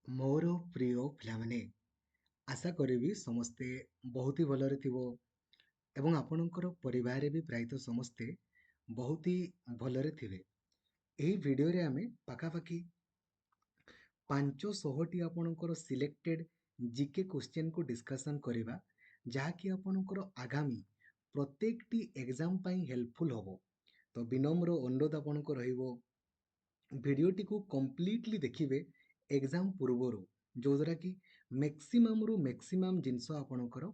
ମୋର ପ୍ରିୟ ପିଲାମାନେ, ଆଶା କରିବି ସମସ୍ତେ ବହୁତ ହି ଭଲରେ ଥିବ ଏବଂ ଆପଣଙ୍କର ପରିବାରରେ ବି ପ୍ରାୟତଃ ସମସ୍ତେ ବହୁତ ହି ଭଲରେ ଥିବେ। ଏହି ଭିଡ଼ିଓରେ ଆମେ ପାଖାପାଖି 500ଟି ଆପଣଙ୍କର ସିଲେକ୍ଟେଡ୍ ଜିକେ କ୍ୱେଶ୍ଚିନ୍‌କୁ ଡିସ୍କସନ୍ କରିବା, ଯାହାକି ଆପଣଙ୍କର ଆଗାମୀ ପ୍ରତ୍ୟେକଟି ଏକ୍ଜାମ୍ ପାଇଁ ହେଲ୍ପଫୁଲ୍ ହବ। ତ ବିନମ୍ର ଅନୁରୋଧ ଆପଣଙ୍କୁ ରହିବ, ଭିଡ଼ିଓଟିକୁ କମ୍ପ୍ଲିଟଲି ଦେଖିବେ ଏକ୍ଜାମ୍ ପୂର୍ବରୁ, ଯୋଉଦ୍ୱାରା କି ମ୍ୟାକ୍ସିମମ୍‌ରୁ ମ୍ୟାକ୍ସିମମ୍ ଜିନିଷ ଆପଣଙ୍କର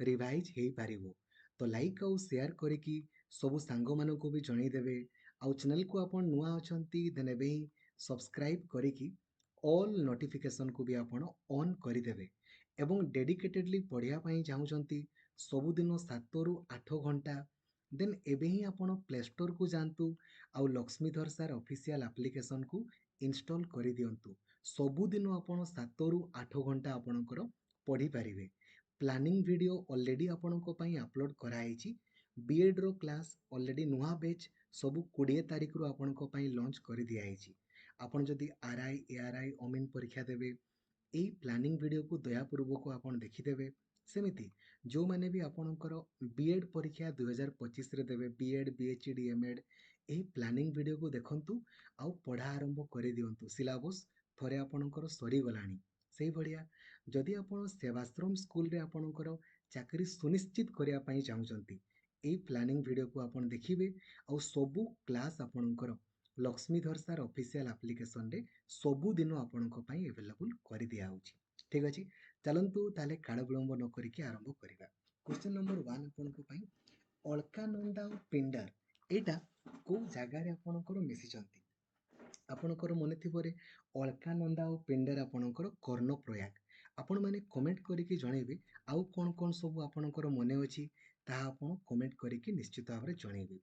ରିଭାଇଜ୍ ହେଇପାରିବ। ତ ଲାଇକ୍ ଆଉ ସେୟାର କରିକି ସବୁ ସାଙ୍ଗମାନଙ୍କୁ ବି ଜଣେଇଦେବେ। ଆଉ ଚ୍ୟାନେଲକୁ ଆପଣ ନୂଆ ଅଛନ୍ତି ଦେନ୍ ଏବେ ହିଁ ସବସ୍କ୍ରାଇବ୍ କରିକି ଅଲ୍ ନୋଟିଫିକେସନ୍‌କୁ ବି ଆପଣ ଅନ୍ କରିଦେବେ ଏବଂ ଡେଡିକେଟେଡ଼ଲି ପଢ଼ିବା ପାଇଁ ଚାହୁଁଛନ୍ତି ସବୁଦିନ 7ରୁ 8 ଘଣ୍ଟା, ଦେନ୍ ଏବେ ହିଁ ଆପଣ ପ୍ଲେ ଷ୍ଟୋରକୁ ଯାଆନ୍ତୁ ଆଉ ଲକ୍ଷ୍ମୀଧର ସାର୍ ଅଫିସିଆଲ୍ ଆପ୍ଲିକେସନ୍‌କୁ ଇନଷ୍ଟଲ୍ କରିଦିଅନ୍ତୁ। ସବୁଦିନ ଆପଣ 7ରୁ 8 ଘଣ୍ଟା ଆପଣଙ୍କର ପଢ଼ିପାରିବେ। ପ୍ଲାନିଂ ଭିଡ଼ିଓ ଅଲରେଡ଼ି ଆପଣଙ୍କ ପାଇଁ ଅପଲୋଡ଼ କରାହେଇଛି। ବିଏଡ଼୍ର କ୍ଲାସ୍ ଅଲରେଡ଼ି ନୂଆ ବେଚ୍ ସବୁ 20 ତାରିଖରୁ ଆପଣଙ୍କ ପାଇଁ ଲଞ୍ଚ କରିଦିଆହେଇଛି। ଆପଣ ଯଦି ଆର୍ଆଇ, ଏଆର୍ଆଇ, ଅମିନ୍ ପରୀକ୍ଷା ଦେବେ, ଏଇ ପ୍ଲାନିଂ ଭିଡ଼ିଓକୁ ଦୟାପୂର୍ବକ ଆପଣ ଦେଖିଦେବେ। ସେମିତି ଯେଉଁମାନେ ବି ଆପଣଙ୍କର ବିଏଡ଼୍ ପରୀକ୍ଷା 2025ରେ ଦେବେ, ବିଏଡ଼୍, ବିଏଚ୍ଇଡ଼ି, ଏମ୍ଏଡ଼୍, ଏହି ପ୍ଲାନିଂ ଭିଡ଼ିଓକୁ ଦେଖନ୍ତୁ ଆଉ ପଢ଼ା ଆରମ୍ଭ କରିଦିଅନ୍ତୁ। ସିଲାବସ୍ ଥରେ ଆପଣଙ୍କର ସରିଗଲାଣି। ସେଇଭଳିଆ ଯଦି ଆପଣ ସେବାଶ୍ରମ ସ୍କୁଲରେ ଆପଣଙ୍କର ଚାକିରି ସୁନିଶ୍ଚିତ କରିବା ପାଇଁ ଚାହୁଁଛନ୍ତି, ଏଇ ପ୍ଲାନିଂ ଭିଡ଼ିଓକୁ ଆପଣ ଦେଖିବେ ଆଉ ସବୁ କ୍ଲାସ୍ ଆପଣଙ୍କର ଲକ୍ଷ୍ମୀଧର ସାର୍ ଅଫିସିଆଲ୍ ଆପ୍ଲିକେସନ୍‌ରେ ସବୁଦିନ ଆପଣଙ୍କ ପାଇଁ ଆଭେଲେବୁଲ୍ କରିଦିଆହେଉଛି। ଠିକ୍ ଅଛି, ଚାଲନ୍ତୁ ତାହେଲେ କାଳ ବିଳମ୍ବ ନ କରିକି ଆରମ୍ଭ କରିବା। କ୍ୱେଶ୍ଚିନ୍ ନମ୍ବର 1 ଆପଣଙ୍କ ପାଇଁ, ଅଳକାନନ୍ଦା ଆଉ ପିଣ୍ଡାର ଏଇଟା କୋଉ ଜାଗାରେ ଆପଣଙ୍କର ମିଶିଛନ୍ତି? ଆପଣଙ୍କର ମନେ ଥିବରେ ଅଳକାନନ୍ଦା ଆଉ ପିଣ୍ଡାର ଆପଣଙ୍କର କର୍ଣ୍ଣପ୍ରୟାଗ। ଆପଣମାନେ କମେଣ୍ଟ କରିକି ଜଣେଇବେ ଆଉ କ'ଣ କ'ଣ ସବୁ ଆପଣଙ୍କର ମନେ ଅଛି, ତାହା ଆପଣ କମେଣ୍ଟ କରିକି ନିଶ୍ଚିତ ଭାବରେ ଜଣେଇବେ।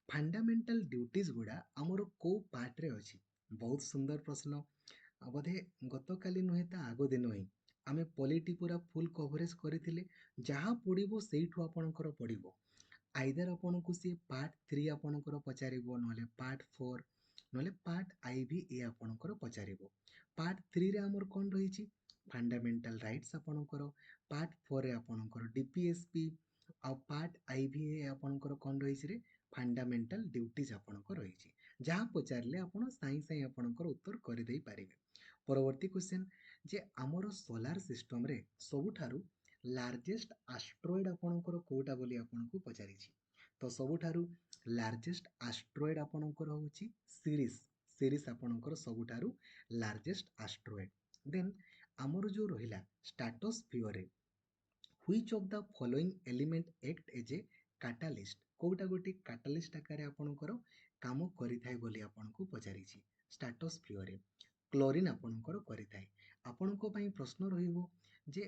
ଫଣ୍ଡାମେଣ୍ଟାଲ ଡ୍ୟୁଟିଜ୍ ଗୁଡ଼ା ଆମର କୋଉ ପାର୍ଟରେ ଅଛି? ବହୁତ ସୁନ୍ଦର ପ୍ରଶ୍ନ। ବୋଧେ ଗତକାଲି ନୁହେଁ ତା ଆଗ ଦିନ ହିଁ ଆମେ ପଲିଟି ପୁରା ଫୁଲ୍ କଭରେଜ କରିଥିଲେ। ଯାହା ପଡ଼ିବ ସେଇଠୁ ଆପଣଙ୍କର ପଡ଼ିବ। ଆଇଦର ଆପଣଙ୍କୁ ସିଏ ପାର୍ଟ 3 ଆପଣଙ୍କର ପଚାରିବ, ନହେଲେ ପାର୍ଟ 4, ନହେଲେ ପାର୍ଟ ଆଇଭି ଏ ଆପଣଙ୍କର ପଚାରିବ। ପାର୍ଟ 3ରେ ଆମର କ'ଣ ରହିଛି? ଫଣ୍ଡାମେଣ୍ଟାଲ ରାଇଟ୍ସ ଆପଣଙ୍କର। ପାର୍ଟ 4ରେ ଆପଣଙ୍କର ଡିପିଏସ୍ପି, ଆଉ ପାର୍ଟ ଆଇଭି ଏ ଆପଣଙ୍କର କ'ଣ ରହିଛି ରେ? ଫଣ୍ଡାମେଣ୍ଟାଲ ଡ୍ୟୁଟିଜ୍ ଆପଣଙ୍କ ରହିଛି। ଯାହା ପଚାରିଲେ ଆପଣ ସାଇଁ ସାଇଁ ଆପଣଙ୍କର ଉତ୍ତର କରିଦେଇ ପାରିବେ। ପରବର୍ତ୍ତୀ କ୍ୱେଶ୍ଚନ୍, ଯେ ଆମର ସୋଲାର ସିଷ୍ଟମରେ ସବୁଠାରୁ ଲାର୍ଜେଷ୍ଟ ଆଷ୍ଟ୍ରଏଡ୍ ଆପଣଙ୍କର କୋଉଟା ବୋଲି ଆପଣଙ୍କୁ ପଚାରିଛି। ତ ସବୁଠାରୁ ଲାର୍ଜେଷ୍ଟ ଆଷ୍ଟ୍ରଏଡ୍ ଆପଣଙ୍କର ହେଉଛି ସିରିସ୍। ସିରିସ୍ ଆପଣଙ୍କର ସବୁଠାରୁ ଲାର୍ଜେଷ୍ଟ ଆଷ୍ଟ୍ରଏଡ୍। ଦେନ୍ ଆମର ଯେଉଁ ରହିଲା ଷ୍ଟ୍ରାଟୋସ୍ଫିୟରରେ which of the following element act as a catalyst, କୋଉଟା ଗୋଟେ କାଟାଲିଷ୍ଟ ଆକାରରେ ଆପଣଙ୍କର କାମ କରିଥାଏ ବୋଲି ଆପଣଙ୍କୁ ପଚାରିଛି। ଷ୍ଟ୍ରାଟୋସ୍ଫିୟରରେ କ୍ଲୋରିନ୍ ଆପଣଙ୍କର କରିଥାଏ। ଆପଣଙ୍କ ପାଇଁ ପ୍ରଶ୍ନ ରହିବ ଯେ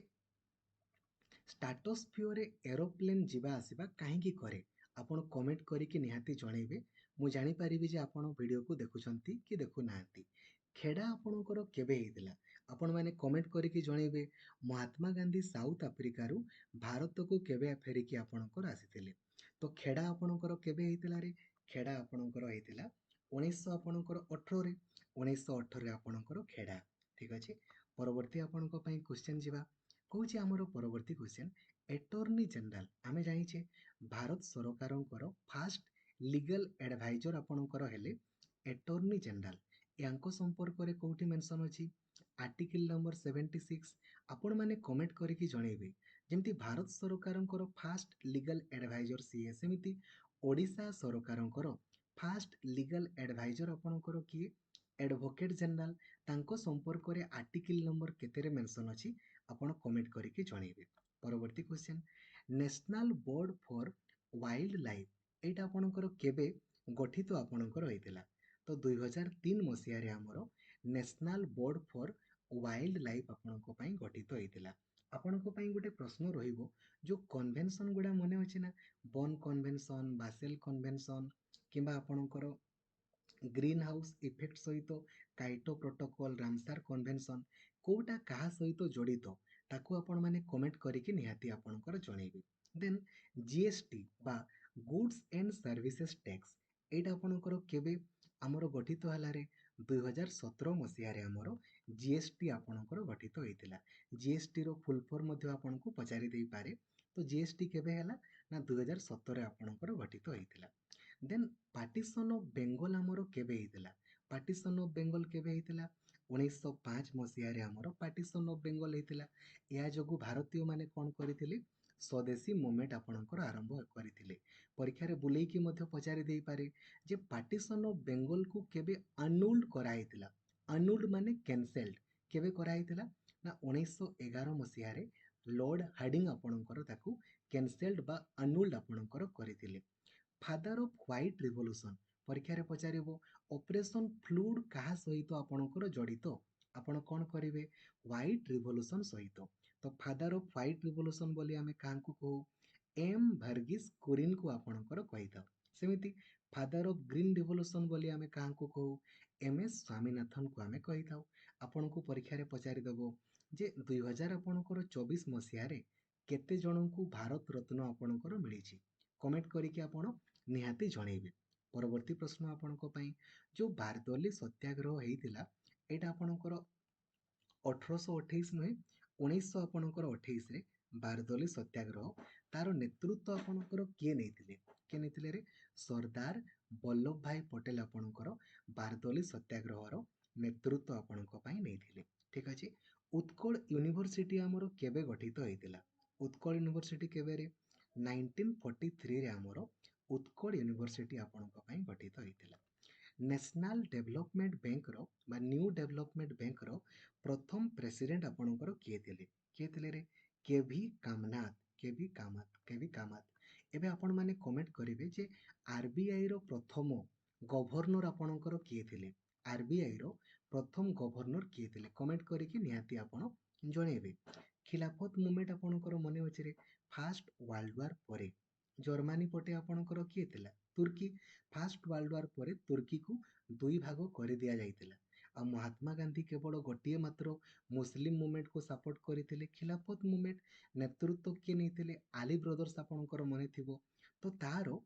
ଷ୍ଟ୍ରାଟୋସ୍ଫିୟରରେ ଏରୋପ୍ଲେନ୍ ଯିବା ଆସିବା କାହିଁକି କରେ? ଆପଣ କମେଣ୍ଟ କରିକି ନିହାତି ଜଣେଇବେ। ମୁଁ ଜାଣିପାରିବି ଯେ ଆପଣ ଭିଡ଼ିଓକୁ ଦେଖୁଛନ୍ତି କି ଦେଖୁନାହାନ୍ତି। ଖେଡ଼ା ଆପଣଙ୍କର କେବେ ହେଇଥିଲା? ଆପଣମାନେ କମେଣ୍ଟ କରିକି ଜଣେଇବେ। ମହାତ୍ମା ଗାନ୍ଧୀ ସାଉଥ ଆଫ୍ରିକାରୁ ଭାରତକୁ କେବେ ଫେରିକି ଆପଣଙ୍କର ଆସିଥିଲେ? ତ ଖେଡ଼ା ଆପଣଙ୍କର କେବେ ହେଇଥିଲା ରେ? ଖେଡ଼ା ଆପଣଙ୍କର ହେଇଥିଲା 1918ରେ। 1918ରେ ଆପଣଙ୍କର ଖେଡ଼ା। ଠିକ୍ ଅଛି, ପରବର୍ତ୍ତୀ ଆପଣଙ୍କ ପାଇଁ କ୍ୱେଶ୍ଚନ୍ ଯିବା। କହୁଛି ଆମର ପରବର୍ତ୍ତୀ କ୍ୱେଶ୍ଚନ୍, ଆଟର୍ଣ୍ଣି ଜେନେରାଲ ଆମେ ଜାଣିଛେ ଭାରତ ସରକାରଙ୍କର ଫାଷ୍ଟ ଲିଗାଲ ଆଡଭାଇଜର ଆପଣଙ୍କର ହେଲେ ଆଟର୍ଣ୍ଣି ଜେନେରାଲ। ୟାଙ୍କ ସମ୍ପର୍କରେ କୋଉଠି ମେନସନ୍ ଅଛି? Article number 76। ଆପଣମାନେ କମେଣ୍ଟ କରିକି ଜଣେଇବେ। ଯେମିତି ଭାରତ ସରକାରଙ୍କର ଫାଷ୍ଟ ଲିଗାଲ ଆଡଭାଇଜର ସିଏ, ସେମିତି ଓଡ଼ିଶା ସରକାରଙ୍କର ଫାଷ୍ଟ ଲିଗାଲ ଆଡଭାଇଜର ଆପଣଙ୍କର କିଏ? Advocate general. ତାଙ୍କ ସମ୍ପର୍କରେ ଆର୍ଟିକଲ ନମ୍ବର କେତେରେ ମେନସନ୍ ଅଛି? ଆପଣ କମେଣ୍ଟ କରିକି ଜଣେଇବେ। ପରବର୍ତ୍ତୀ question, national board for wildlife ଏଇଟା ଆପଣଙ୍କର କେବେ ଗଠିତ ଆପଣଙ୍କର ହେଇଥିଲା? ତ 2003 ମସିହାରେ ଆମର national board for wildlife ଆପଣଙ୍କ ପାଇଁ ଗଠିତ ହେଇଥିଲା। ଆପଣଙ୍କ ପାଇଁ ଗୋଟେ ପ୍ରଶ୍ନ ରହିବ, ଯେଉଁ କନଭେନସନ୍ ଗୁଡ଼ା ମନେ ଅଛି ନା? ବନ୍ କନଭେନସନ୍, ବାସେଲ କନଭେନସନ୍, କିମ୍ବା ଆପଣଙ୍କର ଗ୍ରୀନ୍ ହାଉସ୍ ଇଫେକ୍ଟ ସହିତ କାଇଟୋ ପ୍ରୋଟୋକଲ, ରାମସାର କନଭେନସନ୍, କୋଉଟା କାହା ସହିତ ଜଡ଼ିତ ତାକୁ ଆପଣମାନେ କମେଣ୍ଟ କରିକି ନିହାତି ଆପଣଙ୍କର ଜଣେଇବେ। ଦେନ୍ ଜିଏସଟି ବା ଗୁଡ୍ସ ଆଣ୍ଡ ସର୍ଭିସେସ୍ ଟ୍ୟାକ୍ସ ଏଇଟା ଆପଣଙ୍କର କେବେ ଆମର ଗଠିତ ହେଲାରେ? 2017 ମସିହାରେ ଆମର GST ଆପଣଙ୍କର ଗଠିତ ହୋଇଥିଲା। GSTର ଫୁଲ୍ ଫର୍ମ ମଧ୍ୟ ଆପଣଙ୍କୁ ପଚାରି ଦେଇପାରେ। ତ GST କେବେ ହେଲା ନା 2017 ଆପଣଙ୍କର ଗଠିତ ହୋଇଥିଲା। ଦେନ୍ ପାର୍ଟିସନ୍ ଅଫ୍ ବେଙ୍ଗଲ ଆମର କେବେ ହେଇଥିଲା? ପାର୍ଟିସନ୍ ଅଫ୍ ବେଙ୍ଗଲ କେବେ ହେଇଥିଲା? 1905 ମସିହାରେ ଆମର ପାର୍ଟିସନ୍ ଅଫ୍ ବେଙ୍ଗଲ ହେଇଥିଲା। ଏହା ଯୋଗୁଁ ଭାରତୀୟମାନେ କ'ଣ କରିଥିଲେ? ସ୍ୱଦେଶୀ ମୁଭମେଣ୍ଟ ଆପଣଙ୍କର ଆରମ୍ଭ କରିଥିଲେ। ପରୀକ୍ଷାରେ ବୁଲେଇକି ମଧ୍ୟ ପଚାରି ଦେଇପାରେ ଯେ ପାର୍ଟିସନ୍ ଅଫ୍ ବେଙ୍ଗଲକୁ କେବେ ଆନ୍ୟୁଲ୍ଡ କରାହେଇଥିଲା? ଆନ୍ୟୁଲ୍ଡ ମାନେ କ୍ୟାନସେଲ୍ଡ। କେବେ କରାହେଇଥିଲା ନା 1911 ମସିହାରେ ଲର୍ଡ ହାର୍ଡିଙ୍ଗ ଆପଣଙ୍କର ତାକୁ କ୍ୟାନସେଲ୍ଡ ବା ଆନ୍ୟୁଲ୍ଡ ଆପଣଙ୍କର କରିଥିଲେ। ଫାଦର ଅଫ୍ ହ୍ୱାଇଟ୍ ରିଭଲ୍ୟୁସନ୍ ପରୀକ୍ଷାରେ ପଚାରିବ ଅପରେସନ୍ ଫ୍ଲୁଡ୍ କାହା ସହିତ ଆପଣଙ୍କର ଜଡ଼ିତ? ଆପଣ କ'ଣ କରିବେ? ହ୍ୱାଇଟ୍ ରିଭଲ୍ୟୁସନ୍ ସହିତ। ତ ଫାଦର ଅଫ୍ ହ୍ୱାଇଟ୍ ରିଭଲ୍ୟୁସନ୍ ବୋଲି ଆମେ କାହାକୁ କହୁ? ଏମ୍ ଭର୍ଗିସ୍ କୁରିନ୍କୁ ଆପଣଙ୍କର କହିଥାଉ। ସେମିତି ଫାଦର ଅଫ୍ ଗ୍ରୀନ୍ ରିଭଲ୍ୟୁସନ୍ ବୋଲି ଆମେ କାହାକୁ କହୁ? MS ସ୍ୱାମୀନାଥନକୁ ଆମେ କହିଥାଉ। ଆପଣଙ୍କୁ ପରୀକ୍ଷାରେ ପଚାରିଦେବ ଯେ 2024 ମସିହାରେ କେତେ ଜଣଙ୍କୁ ଭାରତ ରତ୍ନ ଆପଣଙ୍କର ମିଳିଛି? କମେଣ୍ଟ କରିକି ଆପଣ ନିହାତି ଜଣେଇବେ। ପରବର୍ତ୍ତୀ ପ୍ରଶ୍ନ ଆପଣଙ୍କ ପାଇଁ, ଯେଉଁ ବାରଦୋଲି ସତ୍ୟାଗ୍ରହ ହେଇଥିଲା ଏଇଟା ଆପଣଙ୍କର 1828 ନୁହେଁ 1928ରେ ବାରଦୋଲି ସତ୍ୟାଗ୍ରହ, ତାର ନେତୃତ୍ୱ ଆପଣଙ୍କର କିଏ ନେଇଥିଲେ? କିଏ ନେଇଥିଲେ ରେ? ସର୍ଦ୍ଦାର ବଲ୍ଲଭ ଭାଇ ପଟେଲ ଆପଣଙ୍କର ବାରଦୋଲି ସତ୍ୟାଗ୍ରହର ନେତୃତ୍ୱ ଆପଣଙ୍କ ପାଇଁ ନେଇଥିଲେ। ଠିକ୍ ଅଛି। ଉତ୍କଳ ୟୁନିଭର୍ସିଟି ଆମର କେବେ ଗଠିତ ହେଇଥିଲା? ଉତ୍କଳ ୟୁନିଭର୍ସିଟି କେବେରେ? 1943ରେ ଆମର ଉତ୍କଳ ୟୁନିଭର୍ସିଟି ଆପଣଙ୍କ ପାଇଁ ଗଠିତ ହେଇଥିଲା। ନ୍ୟାସନାଲ ଡେଭଲପମେଣ୍ଟ ବ୍ୟାଙ୍କର ବା ନ୍ୟୁ ଡେଭଲପମେଣ୍ଟ ବ୍ୟାଙ୍କର ପ୍ରଥମ ପ୍ରେସିଡେଣ୍ଟ ଆପଣଙ୍କର କିଏ ଥିଲେ? କିଏ ଥିଲେ ରେ? କେଭି କାମନାଥ। କେଭି କାମାତ। ଏବେ ଆପଣମାନେ କମେଣ୍ଟ କରିବେ ଯେ RBIର ପ୍ରଥମ ଗଭର୍ଣ୍ଣର ଆପଣଙ୍କର କିଏ ଥିଲେ? RBIର ପ୍ରଥମ ଗଭର୍ଣ୍ଣର କିଏ ଥିଲେ? କମେଣ୍ଟ କରିକି ନିହାତି ଆପଣ ଜଣେଇବେ। ଖିଲାଫତ ମୁଭମେଣ୍ଟ ଆପଣଙ୍କର ମନେ ଅଛି ରେ? ଫାର୍ଷ୍ଟ ୱାର୍ଲଡ ୱାର୍ ପରେ ଜର୍ମାନୀ ପଟେ ଆପଣଙ୍କର କିଏ ଥିଲା? ତୁର୍କୀ। ଫାର୍ଷ୍ଟ ୱାର୍ଲଡ ୱାର୍ ପରେ ତୁର୍କୀକୁ ଦୁଇ ଭାଗ କରିଦିଆଯାଇଥିଲା। ଆଉ ମହାତ୍ମା ଗାନ୍ଧୀ କେବଳ ଗୋଟିଏ ମାତ୍ର ମୁସଲିମ ମୁଭମେଣ୍ଟକୁ ସପୋର୍ଟ କରିଥିଲେ। ଖିଲାଫତ ମୁଭମେଣ୍ଟ ନେତୃତ୍ୱ କିଏ ନେଇଥିଲେ? ଆଲି ବ୍ରଦର୍ସ ଆପଣଙ୍କର ମନେ ଥିବ। ତ ତାର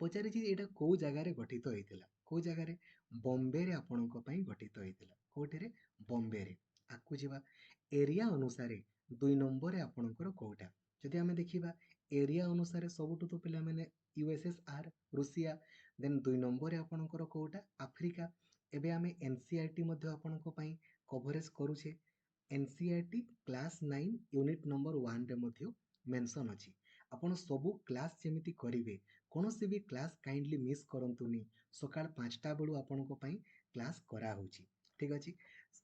ପଚାରିଛି ଏଇଟା କୋଉ ଜାଗାରେ ଗଠିତ ହେଇଥିଲା? କୋଉ ଜାଗାରେ? ବମ୍ବେରେ ଆପଣଙ୍କ ପାଇଁ ଗଠିତ ହେଇଥିଲା। କୋଉଠିରେ? ବମ୍ବେରେ। ଆଗକୁ ଯିବା। ଏରିଆ ଅନୁସାରେ 2 ନମ୍ବରରେ ଆପଣଙ୍କର କୋଉଟା? ଯଦି ଆମେ ଦେଖିବା ଏରିଆ ଅନୁସାରେ ସବୁଠୁ ତ ପିଲାମାନେ USSR ରୁଷିଆ, ଦେନ୍ 2 ନମ୍ବରରେ ଆପଣଙ୍କର କୋଉଟା? ଆଫ୍ରିକା। ଏବେ ଆମେ NCERT ମଧ୍ୟ ଆପଣଙ୍କ ପାଇଁ କଭରେଜ କରୁଛେ। NCERT କ୍ଲାସ୍ 9 ୟୁନିଟ୍ ନମ୍ବର 1ରେ ମଧ୍ୟ ମେନସନ୍ ଅଛି। ଆପଣ ସବୁ କ୍ଲାସ୍ ଯେମିତି କରିବେ, କୌଣସି ବି କ୍ଲାସ୍ କାଇଣ୍ଡଲି ମିସ୍ କରନ୍ତୁନି। ସକାଳ 5ଟା ବେଳୁ ଆପଣଙ୍କ ପାଇଁ କ୍ଲାସ୍ କରାହେଉଛି। ଠିକ୍ ଅଛି।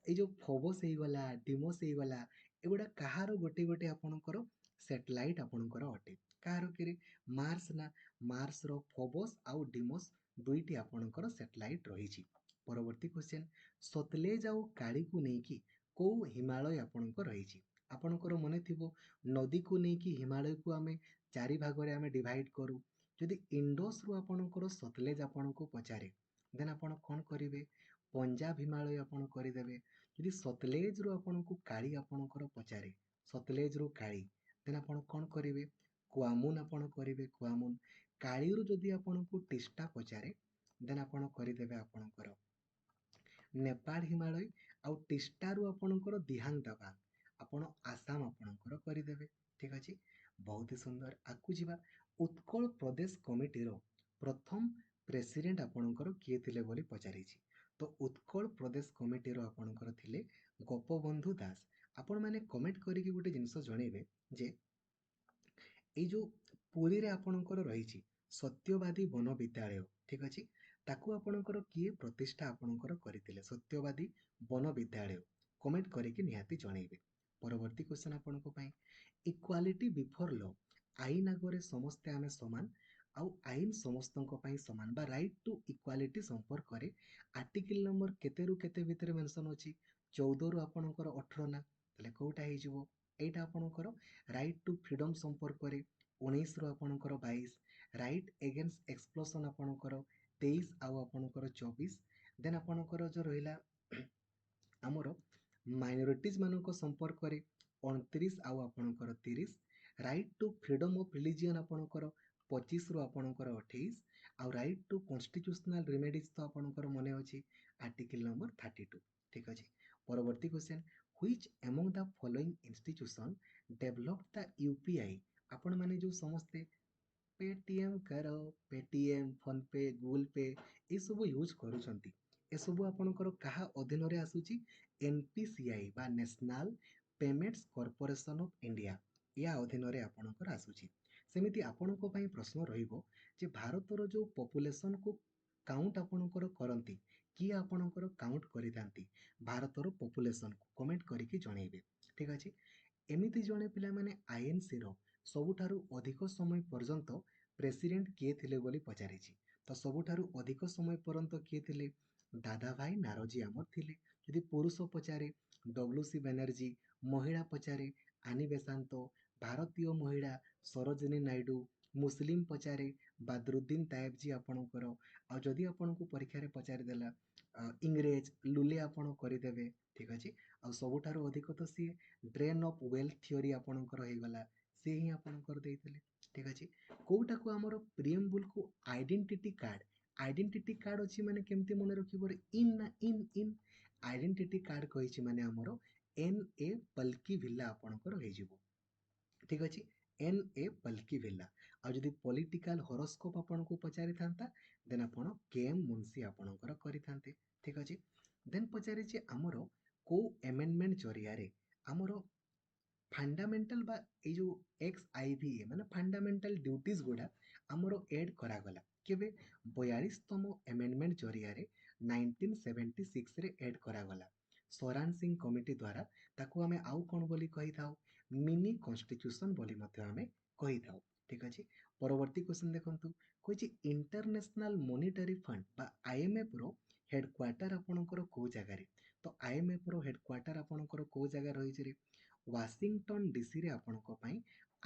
ଏଇ ଯେଉଁ ଫୋବସ୍ ହେଇଗଲା, ଡିମୋସ୍ ହେଇଗଲା, ଏଗୁଡ଼ା କାହାର ଗୋଟେ ଗୋଟେ ଆପଣଙ୍କର ସେଟେଲାଇଟ୍ ଆପଣଙ୍କର ଅଟେ। କାହାର କିରେ? ମାର୍ସ। ନା ମାର୍ସର ଫୋବସ୍ ଆଉ ଡିମୋସ୍ ଦୁଇଟି ଆପଣଙ୍କର ସେଟେଲାଇଟ୍ ରହିଛି। ପରବର୍ତ୍ତୀ କ୍ୱେଶ୍ଚନ୍, ସତଲେଜ ଆଉ କାଳିକୁ ନେଇକି କୋଉ ହିମାଳୟ ଆପଣଙ୍କ ରହିଛି? ଆପଣଙ୍କର ମନେ ଥିବ ନଦୀକୁ ନେଇକି ହିମାଳୟକୁ ଆମେ 4 ଭାଗରେ ଆମେ ଡିଭାଇଡ୍ କରୁ। ଯଦି ଇଣ୍ଡସ୍ରୁ ଆପଣଙ୍କର ସତଲେଜ ଆପଣଙ୍କୁ ପଚାରେ ଦେନ୍ ଆପଣ କ'ଣ କରିବେ? ପଞ୍ଜାବ ହିମାଳୟ ଆପଣ କରିଦେବେ। ଯଦି ସତଲେଜରୁ ଆପଣଙ୍କୁ କାଳି ଆପଣଙ୍କର ପଚାରେ, ସତଲେଜରୁ କାଳି, ଦେନ୍ ଆପଣ କ'ଣ କରିବେ? କୁଆମୁନ ଆପଣ କରିବେ। କୁଆମୁନ। କାଳିରୁ ଯଦି ଆପଣଙ୍କୁ ଟିଷ୍ଟା ପଚାରେ ଦେନ୍ ଆପଣ କରିଦେବେ ଆପଣଙ୍କର ନେପାଳ ହିମାଳୟ, ଆଉ ଟିଷ୍ଟାରୁ ଆପଣଙ୍କର ଦିହାଙ୍ଗ ଦାବାଙ୍ଗ, ଆପଣ ଆସାମ ଆପଣଙ୍କର କରିଦେବେ। ଠିକ୍ ଅଛି। ବହୁତ ସୁନ୍ଦର। ଆଗକୁ ଯିବା। ଉତ୍କଳ ପ୍ରଦେଶ କମିଟିର ପ୍ରଥମ ପ୍ରେସିଡେଣ୍ଟ ଆପଣଙ୍କର କିଏ ଥିଲେ ବୋଲି ପଚାରିଛି। ତ ଉତ୍କଳ ପ୍ରଦେଶ କମିଟିର ଆପଣଙ୍କର ଥିଲେ ଗୋପବନ୍ଧୁ ଦାସ। ଆପଣମାନେ କମେଣ୍ଟ କରିକି ଗୋଟେ ଜିନିଷ ଜଣେଇବେ ଯେ ଏଇ ଯେଉଁ ପୁରୀରେ ଆପଣଙ୍କର ରହିଛି ସତ୍ୟବାଦୀ ବନ ବିଦ୍ୟାଳୟ, ଠିକ୍ ଅଛି, ତାକୁ ଆପଣଙ୍କର କିଏ ପ୍ରତିଷ୍ଠା ଆପଣଙ୍କର କରିଥିଲେ? ସତ୍ୟବାଦୀ ବନ ବିଦ୍ୟାଳୟ। କମେଣ୍ଟ କରିକି ନିହାତି ଜଣେଇବେ। ପରବର୍ତ୍ତୀ କ୍ୱେଶ୍ଚନ୍ ଆପଣଙ୍କ ପାଇଁ, ଇକ୍ୱାଲିଟି ବିଫୋର ଲ, ଆଇନ ଆଗରେ ସମସ୍ତେ ଆମେ ସମାନ ଆଉ ଆଇନ ସମସ୍ତଙ୍କ ପାଇଁ ସମାନ ବା ରାଇଟ୍ ଟୁ ଇକ୍ୱାଲିଟି ସମ୍ପର୍କରେ ଆର୍ଟିକିଲ ନମ୍ବର କେତେରୁ କେତେ ଭିତରେ ମେନସନ୍ ଅଛି? 14ରୁ ଆପଣଙ୍କର 18 ନା? ତାହେଲେ କୋଉଟା ହେଇଯିବ? ଏଇଟା ଆପଣଙ୍କର ରାଇଟ୍ ଟୁ ଫ୍ରିଡମ୍ ସମ୍ପର୍କରେ 19ରୁ ଆପଣଙ୍କର 22, ରାଇଟ୍ ଏଗେନ୍ଷ୍ଟ ଏକ୍ସପ୍ଲୋସନ୍ ଆପଣଙ୍କର 23 ଆଉ ଆପଣଙ୍କର 24, ଦେନ୍ ଆପଣଙ୍କର ଯେଉଁ ରହିଲା ଆମର ମାଇନରିଟିଜ୍ ମାନଙ୍କ ସମ୍ପର୍କରେ 29 ଆଉ ଆପଣଙ୍କର 30, right to freedom of religion ଆପଣଙ୍କର 25ରୁ ଆପଣଙ୍କର 28, ଆଉ ରାଇଟ୍ ଟୁ କନଷ୍ଟିଟ୍ୟୁସନାଲ ରିମେଡିଜ୍ ତ ଆପଣଙ୍କର ମନେ ଅଛି ଆର୍ଟିକଲ ନମ୍ବର 32। ଠିକ୍ ଅଛି। ପରବର୍ତ୍ତୀ question, which among the following institution develop the UPI? ଆପଣମାନେ ଯେଉଁ ସମସ୍ତେ ପେଟିଏମ୍ କର, ପେଟିଏମ୍, ଫୋନ୍ପେ, ଗୁଗୁଲ୍ ପେ ଏସବୁ ୟୁଜ୍ କରୁଛନ୍ତି, ଏସବୁ ଆପଣଙ୍କର କାହା ଅଧୀନରେ ଆସୁଛି? NPCI ବା national payments corporation of India, ଏହା ଅଧୀନରେ ଆପଣଙ୍କର ଆସୁଛି। ସେମିତି ଆପଣଙ୍କ ପାଇଁ ପ୍ରଶ୍ନ ରହିବ ଯେ ଭାରତର ଯେଉଁ ପପୁଲେସନକୁ କାଉଣ୍ଟ ଆପଣଙ୍କର କରନ୍ତି, କିଏ ଆପଣଙ୍କର କାଉଣ୍ଟ କରିଥାନ୍ତି ଭାରତର ପପୁଲେସନକୁ? କମେଣ୍ଟ କରିକି ଜଣେଇବେ। ଠିକ୍ ଅଛି। ଏମିତି ଜଣେ ପିଲାମାନେ INCର ସବୁଠାରୁ ଅଧିକ ସମୟ ପର୍ଯ୍ୟନ୍ତ ପ୍ରେସିଡେଣ୍ଟ କିଏ ଥିଲେ ବୋଲି ପଚାରିଛି। ତ ସବୁଠାରୁ ଅଧିକ ସମୟ ପର୍ଯ୍ୟନ୍ତ କିଏ ଥିଲେ? ଦାଦାଭାଇ ନାରୋଜି ଆମର ଥିଲେ। ଯଦି ପୁରୁଷ ପଚାରେ WC ବ୍ୟାନାର୍ଜୀ, ମହିଳା ପଚାରେ ଆନି ବେସାନ୍ତ, ଭାରତୀୟ ମହିଳା ସରୋଜିନୀ ନାଇଡୁ, ମୁସଲିମ ପଚାରେ ବାଦରୁଦ୍ଦିନ ତାଏବଜୀ ଆପଣଙ୍କର, ଆଉ ଯଦି ଆପଣଙ୍କୁ ପରୀକ୍ଷାରେ ପଚାରିଦେଲା ଇଂରେଜ, ଲୁଲେ ଆପଣ କରିଦେବେ। ଠିକ୍ ଅଛି। ଆଉ ସବୁଠାରୁ ଅଧିକ ତ ସିଏ ଡ୍ରେନ୍ ଅଫ୍ ୱେଲ୍ଥ ଥିଓରି ଆପଣଙ୍କର ହେଇଗଲା, ସିଏ ହିଁ ଆପଣଙ୍କର ଦେଇଥିଲେ। ଠିକ୍ ଅଛି। କୋଉଟାକୁ ଆମର ପ୍ରିଏମ୍ବୁଲକୁ ଆଇଡେଣ୍ଟିଟି କାର୍ଡ, ଆଇଡେଣ୍ଟିଟି କାର୍ଡ ଅଛି ମାନେ କେମିତି ମନେ ରଖିବ? ଇନ୍ ନା ଇନ୍ ଆଇଡେଣ୍ଟିଟି କାର୍ଡ କହିଛି ମାନେ ଆମର NA ପଲ୍କି ଭିଲା ଆପଣଙ୍କର ହେଇଯିବ। ଠିକ୍ ଅଛି। NA ପଲ୍କି Villa. ଆଉ ଯଦି ପଲିଟିକାଲ ହରୋସ୍କୋପ ଆପଣଙ୍କୁ ପଚାରିଥାନ୍ତା ଦେନ୍ ଆପଣ KM ମୁନ୍ସି ଆପଣଙ୍କର କରିଥାନ୍ତେ। ଠିକ୍ ଅଛି। ଦେନ୍ ପଚାରିଛି ଆମର କୋଉ ଆମେଣ୍ଡମେଣ୍ଟ ଜରିଆରେ ଆମର ଫାଣ୍ଡାମେଣ୍ଟାଲ ବା ଏଇ ଯେଉଁ XIVA ମାନେ ଫାଣ୍ଡାମେଣ୍ଟାଲ ଡ୍ୟୁଟିଜ ଗୁଡ଼ା ଆମର ଏଡ୍ କରାଗଲା କେବେ? 42ତମ ଆମେଣ୍ଡମେଣ୍ଟ ଜରିଆରେ 1976ରେ ଏଡ୍ କରାଗଲା। ସରାନ ସିଂ କମିଟି ଦ୍ୱାରା ତାକୁ ଆମେ ଆଉ କ'ଣ ବୋଲି କହିଥାଉ? ମିନି କନଷ୍ଟିଟ୍ୟୁସନ ବୋଲି ମଧ୍ୟ ଆମେ କହିଥାଉ। ଠିକ୍ ଅଛି। ପରବର୍ତ୍ତୀ କ୍ୱେଶ୍ଚନ ଦେଖନ୍ତୁ, କହିଛି ଇଣ୍ଟରନ୍ୟାସନାଲ ମନିଟାରୀ ଫଣ୍ଡ ବା IMFର ହେଡକ୍ୱାର୍ଟର ଆପଣଙ୍କର କୋଉ ଜାଗାରେ? ତ IMFର ହେଡକ୍ୱାର୍ଟର ଆପଣଙ୍କର କୋଉ ଜାଗା ରହିଛି ରେ? ୱାସିଂଟନ DCରେ ଆପଣଙ୍କ ପାଇଁ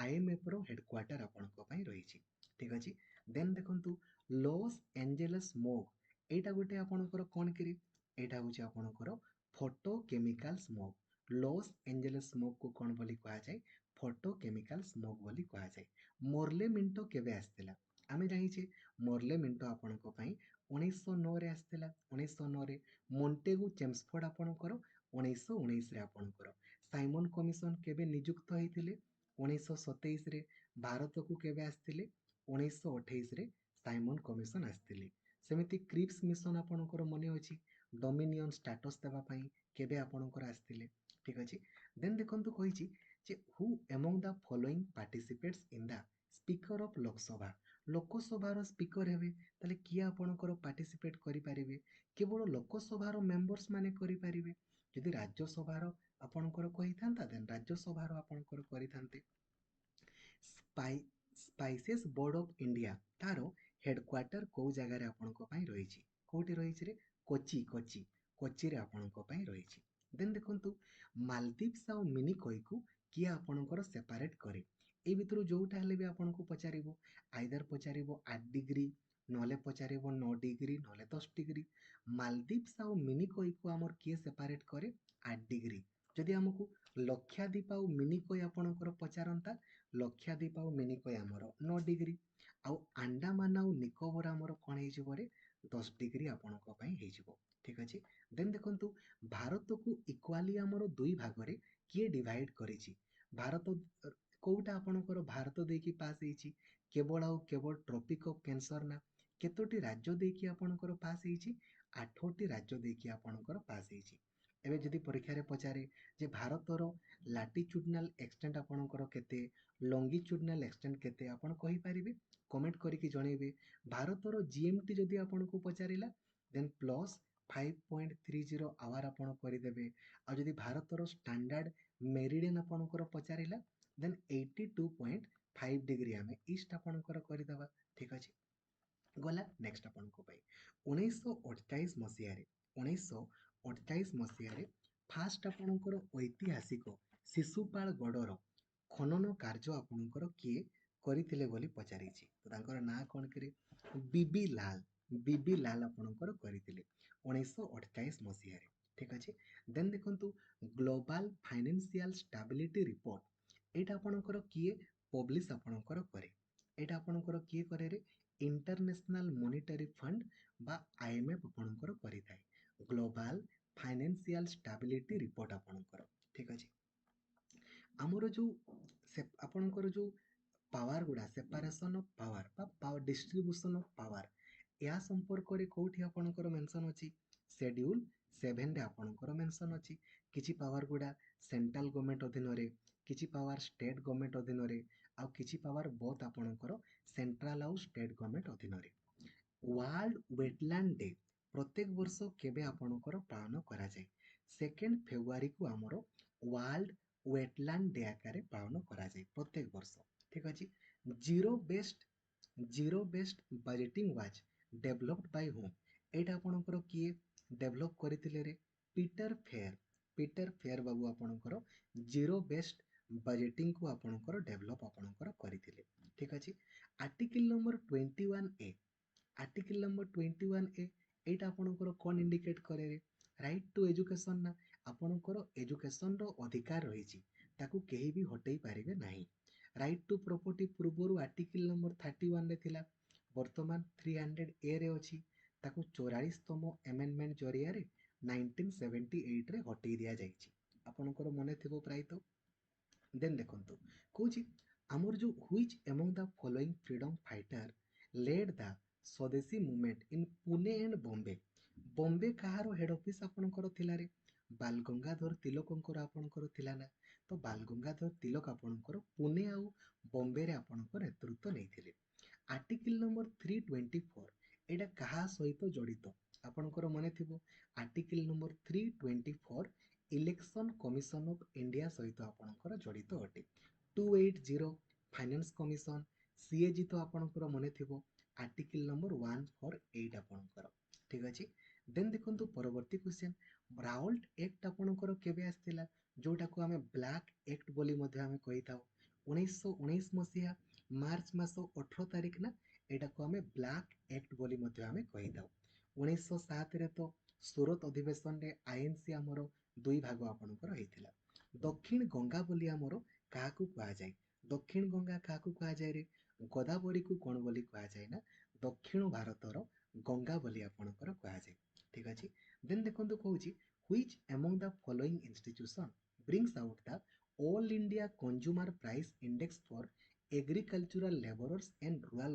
IMFର ହେଡକ୍ୱାର୍ଟର ଆପଣଙ୍କ ପାଇଁ ରହିଛି। ଠିକ୍ ଅଛି। ଦେନ୍ ଦେଖନ୍ତୁ ଲସ୍ ଏଞ୍ଜେଲସ୍ ସ୍ମୋକ୍, ଏଇଟା ଗୋଟେ ଆପଣଙ୍କର କ'ଣ କିରି? ଏଇଟା ହେଉଛି ଆପଣଙ୍କର photo chemical smoke. Los Angeles ସ୍ମୋକକୁ କ'ଣ ବୋଲି କୁହାଯାଏ? ଫଟୋ କେମିକାଲ ସ୍ମୋକ୍ ବୋଲି କୁହାଯାଏ। ମୋର୍ଲେ ମିଣ୍ଟୋ କେବେ ଆସିଥିଲା? ଆମେ ଜାଣିଛେ ମୋର୍ଲେ ମିଣ୍ଟୋ ଆପଣଙ୍କ ପାଇଁ 1909ରେ ଆସିଥିଲା। 1909ରେ ମୋଣ୍ଟେଗୁ ଚେମ୍ସଫୋର୍ଡ ଆପଣଙ୍କର 1919ରେ ଆପଣଙ୍କର। ସାଇମନ କମିଶନ କେବେ ନିଯୁକ୍ତ ହେଇଥିଲେ? 1927ରେ। ଭାରତକୁ କେବେ ଆସିଥିଲେ? 1928ରେ ସାଇମନ କମିଶନ ଆସିଥିଲେ। ସେମିତି କ୍ରିପ୍ସ ମିଶନ ଆପଣଙ୍କର ମନେ ଅଛି, ଡୋମିନିଅନ ଷ୍ଟାଟସ ଦେବା ପାଇଁ କେବେ ଆପଣଙ୍କର ଆସିଥିଲେ? ଠିକ୍ ଅଛି। ଦେନ୍ ଦେଖନ୍ତୁ କହିଛି ଯେ who among the following participants in the speaker of Lok Sabha, ଲୋକସଭାର ସ୍ପିକର ହେବେ, ତାହେଲେ କିଏ ଆପଣଙ୍କର ପାର୍ଟିସିପେଟ୍ କରିପାରିବେ? କେବଳ ଲୋକସଭାର ମେମ୍ବର୍ସ ମାନେ କରିପାରିବେ। ଯଦି ରାଜ୍ୟସଭାର ଆପଣଙ୍କର କହିଥାନ୍ତା ଦେନ୍ ରାଜ୍ୟସଭାର ଆପଣଙ୍କର କରିଥାନ୍ତେ। ସ୍ପାଇସେସ୍ ବୋର୍ଡ ଅଫ୍ ଇଣ୍ଡିଆ, ତାର ହେଡକ୍ୱାର୍ଟର କୋଉ ଜାଗାରେ ଆପଣଙ୍କ ପାଇଁ ରହିଛି? କୋଉଠି ରହିଛି ରେ? କୋଚିରେ ଆପଣଙ୍କ ପାଇଁ ରହିଛି। ଦେନ୍ ଦେଖନ୍ତୁ ମାଲଦୀପ୍ସ ଆଉ ମିନିକୟକୁ କିଏ ଆପଣଙ୍କର ସେପାରେଟ୍ କରେ? ଏଇ ଭିତରୁ ଯୋଉଟା ହେଲେ ବି ଆପଣଙ୍କୁ ପଚାରିବ, ଆଇଦର ପଚାରିବ 8 ଡିଗ୍ରୀ, ନହେଲେ ପଚାରିବ 9 ଡିଗ୍ରୀ, ନହେଲେ 10 ଡିଗ୍ରୀ। ମାଲଦୀପ୍ସ ଆଉ ମିନିକୟକୁ ଆମର କିଏ ସେପାରେଟ୍ କରେ? 8 ଡିଗ୍ରୀ। ଯଦି ଆମକୁ ଲକ୍ଷାଦ୍ୱୀପ ଆଉ ମିନିକୟ ଆପଣଙ୍କର ପଚାରନ୍ତା, ଲକ୍ଷାଦ୍ୱୀପ ଆଉ ମିନିକୟ ଆମର 9 ଡିଗ୍ରୀ। ଆଉ ଆଣ୍ଡାମାନ ଆଉ ନିକୋବର ଆମର କ'ଣ ହେଇଯିବ ରେ? 10 ଡିଗ୍ରୀ ଆପଣଙ୍କ ପାଇଁ ହେଇଯିବ। ଠିକ୍ ଅଛି। ଦେନ୍ ଦେଖନ୍ତୁ ଭାରତକୁ ଇକ୍ୱାଲି ଆମର ଦୁଇ ଭାଗରେ କିଏ ଡିଭାଇଡ୍ କରିଛି? ଭାରତ କୋଉଟା ଆପଣଙ୍କର ଭାରତ ଦେଇକି ପାସ୍ ହେଇଛି? କେବଳ ଆଉ କେବଳ ଟ୍ରପିକ୍ ଅଫ୍ କ୍ୟାନ୍ସର ନା? କେତୋଟି ରାଜ୍ୟ ଦେଇକି ଆପଣଙ୍କର ପାସ୍ ହେଇଛି? 8ଟି ରାଜ୍ୟ ଦେଇକି ଆପଣଙ୍କର ପାସ୍ ହେଇଛି। ଏବେ ଯଦି ପରୀକ୍ଷାରେ ପଚାରେ ଯେ ଭାରତର ଲାଟିଚୁଡନାଲ ଏକ୍ସଟେଣ୍ଟ ଆପଣଙ୍କର କେତେ, ଲଙ୍ଗିଚୁଡନାଲ ଏକ୍ସଟେଣ୍ଟ କେତେ, ଆପଣ କହିପାରିବେ? କମେଣ୍ଟ କରିକି ଜଣେଇବେ। ଭାରତର GMT ଯଦି ଆପଣଙ୍କୁ ପଚାରିଲା ଦେନ୍ ପ୍ଲସ୍ 5.30 ଆୱାର ଆପଣ କରିଦେବେ। ଆଉ ଯଦି ଭାରତର ଷ୍ଟାଣ୍ଡାର୍ଡ ମେରିଡ଼ିଆନ ଆପଣଙ୍କର ପଚାରିଲା ଦେନ୍ 82.5 ଡିଗ୍ରୀ ଆମେ ଇଷ୍ଟ ଆପଣଙ୍କର କରିଦେବା। ଠିକ୍ ଅଛି। ଗଲା ନେକ୍ସଟ ଆପଣଙ୍କ ପାଇଁ 1948 ମସିହାରେ ଫାଷ୍ଟ ଆପଣଙ୍କର ଐତିହାସିକ ଶିଶୁପାଳ ଗଡ଼ର ଖନନ କାର୍ଯ୍ୟ ଆପଣଙ୍କର କିଏ କରିଥିଲେ ବୋଲି ପଚାରିଛି। ତ ତାଙ୍କର ନାଁ କ'ଣ କିରେ? ବିବି ଲାଲ ଆପଣଙ୍କର କରିଥିଲେ 1948 ମସିହାରେ। ଠିକ୍ ଅଛି। ଦେନ୍ ଦେଖନ୍ତୁ ଗ୍ଲୋବାଲ ଫାଇନାନ୍ସିଆଲ ଷ୍ଟାବିଲିଟି ରିପୋର୍ଟ, ଏଇଟା ଆପଣଙ୍କର କିଏ ପବ୍ଲିଶ ଆପଣଙ୍କର କରେ? ଏଇଟା ଆପଣଙ୍କର କିଏ କରେ ରେ? इंटरनेशनल मॉनिटरी फंड बा आईएमएफ आपणकर करिथाय ग्लोबल फाइनेंशियल स्टेबिलिटी रिपोर्ट आपणकर ठीक अछि हमर जो आपणकर जो पावर गुड़ा सेपरेशन ऑफ पावर बा पावर डिस्ट्रीब्यूशन ऑफ पावर या संपर्क रे कोठी आपणकर मेंशन अछि शेड्यूल 7 रे आपणकर मेंशन अछि किछि पावर गुड़ा सेंट्रल गवर्नमेंट अधीन रे किछि पावर स्टेट गवर्नमेंट अधीन रे आ किछि पावर बोथ आपणकर सेंट्रल आउ स्टेट गवर्नमेंट अधीन रे वर्ल्ड वेटलैंड डे प्रत्येक वर्ष केबे आपणकर पालन करा जाय 2 फेब्रुआरी को हमर वर्ल्ड वेटलैंड डे आकारे पालन करा जाय प्रत्येक वर्ष ठीक अछि zero based zero based budgeting was developed by home एटा आपणकर किए डेवलप करथिले रे पीटर फेयर बाबू आपणकर जीरो बेस्ड बजेटिंग को आपणकर डेवलप आपणकर करथिले ठीक अछि आर्टिकल नंबर 21 ए आर्टिकल नंबर 21 ए एटा आपणकर कोन इंडिकेट करे रे राइट टू एजुकेशन ना आपणकर एजुकेशन रो अधिकार रहिछि ताकू केही भी हटै पारिबे नाही राइट टू प्रॉपर्टी पूर्वरु आर्टिकल नंबर 31 रे थिला वर्तमान 300 ए रे अछि ताकू 44तम अमेंडमेंट जरिया रे 1978 रे हटै दिया जाइछि आपणकर मने थिबो प्राय तो देन देखंतु कोछि हमर जो which among the following freedom fighter led the swadeshi movement in Pune and Bombay Bombay कहारो हेड ऑफिस आपणकर थिला रे बाल गंगाधर तिलकंकर आपणकर थिला ना तो बाल गंगाधर तिलक आपणकर पुणे आउ बॉम्बे रे आपणकर नेतृत्व नैथिले आर्टिकल नंबर 324 एटा कहा सहित जड़ित आपणकर मने थिबो article number 324 election commission of India सहित आपणकर जड़ित अटे 280 फाइनेंस कमिशन सीएजी तो आपणकर मने थिबो आर्टिकल नंबर 148 आपणकर ठीक अछि देन देखंतु परवर्ती क्वेश्चन राउल्ट एक्ट आपणकर केबे आस्थिला जोटा को हमें ब्लैक एक्ट बोली मध्ये हमें कहि थाउ 1919 मसिहा मार्च मास 18 तारिख ना एटा को हमें ब्लैक एक्ट बोली मध्ये हमें कहि थाउ 1907 रे तो सूरत अधिवेशन रे आईएनसी हमरो दुई भाग आपणकर हेतिला दक्षिण गंगा बोली हमरो काहाकू कहा जाय दक्षिण गंगा काहाकू कहा जाय रे गोदावरी को कोन बोली कहा जाय ना दक्षिण भारतर गंगा बोली आपणकर कहा जाय ठीक अछि देन देखंतु कहूची which among the following institution brings out the all India consumer price index for agricultural laborers and rural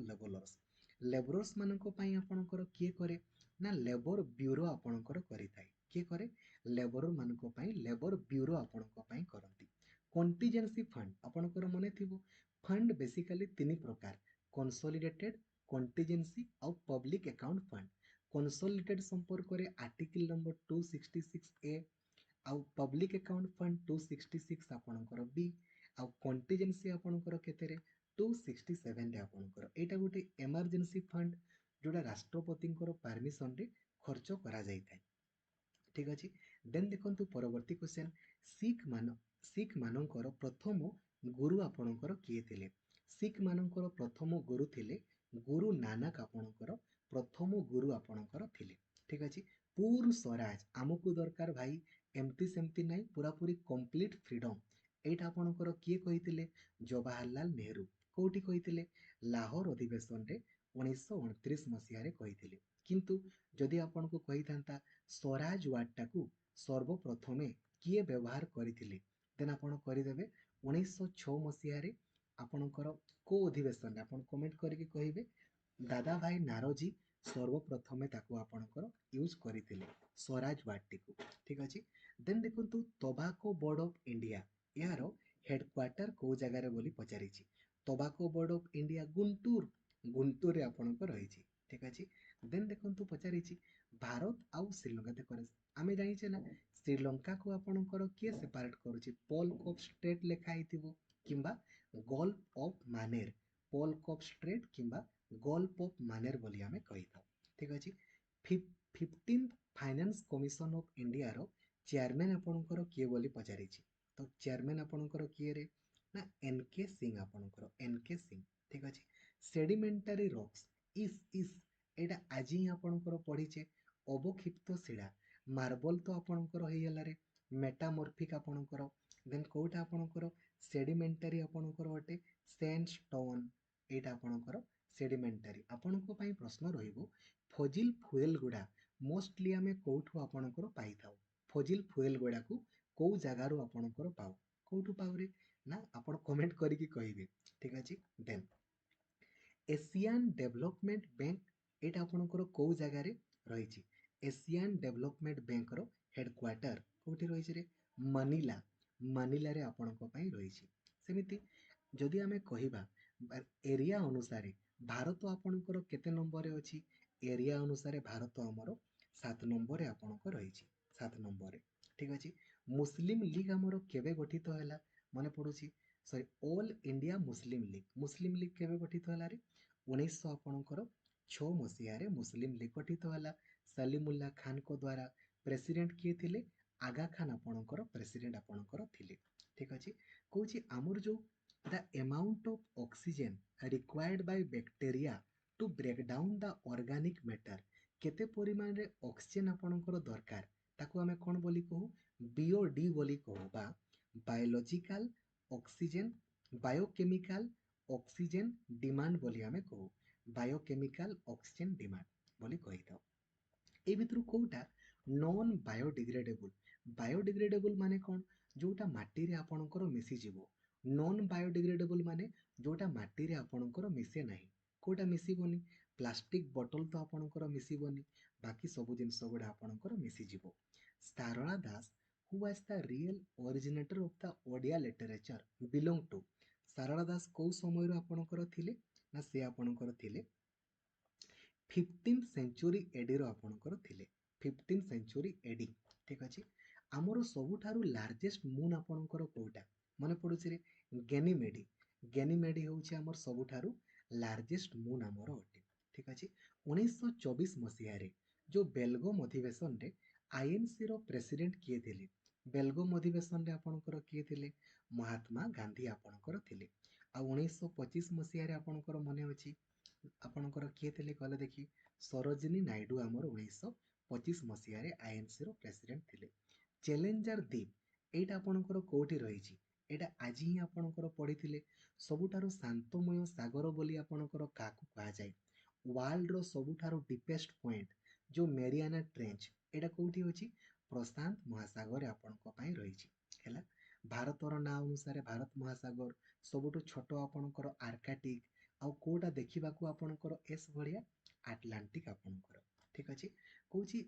laborers ମାନଙ୍କ ପାଇଁ ଆପଣଙ୍କର କିଏ କରେ ନା ଲେବର ବ୍ୟୁରୋ ଆପଣଙ୍କର କରିଥାଏ କିଏ କରେ ଲେବର ମାନଙ୍କ ପାଇଁ ଲେବର ବ୍ୟୁରୋ ଆପଣଙ୍କ ପାଇଁ କରନ୍ତି କଣ୍ଟିଜେନ୍ସି ଫଣ୍ଡ ଆପଣଙ୍କର ମନେ ଥିବ ଫଣ୍ଡ ବେସିକାଲି ତିନି ପ୍ରକାର କନସୋଲିଡେଟେଡ କଣ୍ଟିଜେନ୍ସି ଆଉ ପବ୍ଲିକ ଆକାଉଣ୍ଟ ଫଣ୍ଡ consolidated संपर्क आर्टिकल नंबर 266 ए आउ पब्लिक अकाउंट फंड 266 आपणकर बी आउ कंटीजेंसी आपणकर केतेरे 267 रे आपणकर एटा गोटे इमरजेंसी फंड जोटा राष्ट्रपतिଙ୍କର परमिशन रे खर्च करा जाय थाय ठीक अछि देन देखंतु परवर्ती क्वेश्चन सिख मानकर प्रथम गुरु आपणकर किए थिले सिख मानकर प्रथम गुरु थिले गुरु नानक आपणकर प्रथम गुरु आपणकर थिले ठीक अछि पूर्ण स्वराज आमको दरकार भाई एमती सेमती नाही पूरा पूरी कंप्लीट फ्रीडम एटा आपणकर किए कहिथिले जवाहरलाल नेहरू कोठी कहिथिले लाहौर अधिवेशन रे 1929 मसिहा रे कहिथिले किंतु जदि आपनको कहिथांता स्वराज वार्ड टाकू सर्वप्रथमे किए व्यवहार करिथिले देन आपण करिदेबे 1906 मसिहा रे आपणकर को अधिवेशन आपण कमेंट करके कहिबे दादा भाई नारोजी सर्वप्रथमे ताकू आपणकर यूज करिथिले स्वराज वार्ड टिकू ठीक अछि देन देखंतु टोबैको बोर्ड ऑफ इंडिया यार हेडक्वार्टर को जगह रे बोली पचारिछि tobacco board of India Guntur रे आपणकर रहिछि ठीक अछि देन देखंतु पचारिछि भारत आउ श्रीलंका देखरे आमे जानिछे ना श्रीलंका को आपणकर किए सेपरेट करूछि पोल्क ऑफ स्ट्रेट लेखा आइथिबो किंबा gulf of Mannar Palk of strait किंबा गल्फ ऑफ मानेर बोली आमे कहि थाउ ठीक अछि 15th finance commission of India रो चेयरमैन आपणकर किए बोली पचारिछि तो चेयरमैन आपणकर किए रे ना एनके सिंह आपणकर एनके सिंह ठीक अछि सेडिमेंटरी रॉक्स इस एटा आज ही आपणकर पढिचे अवक्षिप्त शिला मार्बल तो आपणकर हेयला रे मेटामॉर्फिक आपणकर देन कोटा आपणकर सेडिमेंटरी आपणकर अटे सैंडस्टोन एटा आपणकर सेडिमेंटारी आपणको ପାଇଁ ପ୍ରଶ୍ନ ରହିବ ଫଜିଲ ଫୁଏଲ ଗୁଡ଼ା ମୋଷ୍ଟଲି ଆମେ କୋଉଠୁ ଆପଣଙ୍କର ପାଇଥାଉ ଫଜିଲ ଫୁଏଲ ଗୁଡ଼ାକୁ କୋଉ ଜାଗାରୁ ଆପଣଙ୍କର ପାଉ କୋଉଠୁ ପାଉରେ ନା ଆପଣ କମେଣ୍ଟ କରିକି କହିବେ ଠିକ ଅଛି ଦେନ୍ एशियन डेवलपमेंट बैंक एटा आपणकर कोउ जगार रही एशियन डेवलपमेंट बैंक रो हेडक्वार्टर कोठी रही रे मनीला मनीला रे आपणको ପାଇଁ रही सेमिति जदि आमे कहिबा एरिया अनुसार भारत आपणकर केते नंबर रे अछि एरिया अनुसार भारत हमर 7 नंबर रे आपणको रही 7 नंबर रे ठीक अछि मुस्लिम लीग हमर केबे गठित होला माने पडुछि sorry All India Muslim League केबे गठित होला रे 1900 ଆପଣଙ୍କର 6 ମସିହାରେ ମୁସଲିମ ଲିଗ ଗଠିତ ହେଲା ସଲିମୁଲ୍ଲା ଖାନଙ୍କ ଦ୍ୱାରା ପ୍ରେସିଡେଣ୍ଟ କିଏ ଥିଲେ ଆଗା ଖାନ ଆପଣଙ୍କର ପ୍ରେସିଡେଣ୍ଟ ଆପଣଙ୍କର ଥିଲେ ଠିକ ଅଛି କହୁଛି ଆମର ଯୋଉ the amount of oxygen required by bacteria to break down the organic matter କେତେ ପରିମାଣରେ ଅକ୍ସିଜେନ ଆପଣଙ୍କର ଦରକାର ତାକୁ ଆମେ କଣ ବୋଲି କହୁ ବିଓଡି ବୋଲି କହୁ ବା biological oxygen biochemical oxygen demand बोली आमे कहू बायोकेमिकल ऑक्सीजन डिमांड बोली कही थाउ ए भितरु कोउटा नॉन बायोडिग्रेडेबल माने कोन जोटा माटी रे आपणकर मिसी जीवो नॉन बायोडिग्रेडेबल माने जोटा माटी रे आपणकर मिसे नाही कोटा मिसिबोनी प्लास्टिक बोतल तो आपणकर मिसिबोनी बाकी सब जिंस गुडा आपणकर मिसी जीवो Sarala Das who was the real originator of the Odia literature belong to Sarala Das को समय आपणकर थिले ना से आपणकर थिले 15th सेंचुरी एडी रो आपणकर थिले 15th सेंचुरी एडी ठीक अछि हमरो सबुठारु लार्जेस्ट मून आपणकर कोउटा माने पडुछि रे गेनीमेडी होउछि हमर सबुठारु लार्जेस्ट मून हमरो अटे ठीक अछि 1924 मसिया रे जो बेलगोम अधिवेशन रे आईएनसी रो प्रेसिडेंट किए थिले बेलगोम अधिवेशन रे आपणकर किए थिले महात्मा गांधी आपणकर थिले आ 1925 मसिया रे आपणकर मने अछि आपणकर किए थिले कहले देखि सरोजिनी नायडू हमर 1925 मसिया रे आईएनसी रो प्रेसिडेंट थिले चैलेंजर द्वीप एटा आपणकर कोठी रहिछि एटा आज ही आपणकर पढिथिले सबुठारु शांतमय सागर बोली आपणकर काकु कहा जाय वर्ल्ड रो सबुठारु डीपेस्ट पॉइंट जो मेरियाना ट्रेंच एटा कोठी होछि प्रशांत महासागर आपणको पई रहिछि हैला भारतर ना अनुसार भारत महासागर सबुठु छोट आपणकर आर्कटिक आउ कोटा देखिबाकू आपणकर एस भलिया आटलांटिक आपणकर ठीक अछि कहूछि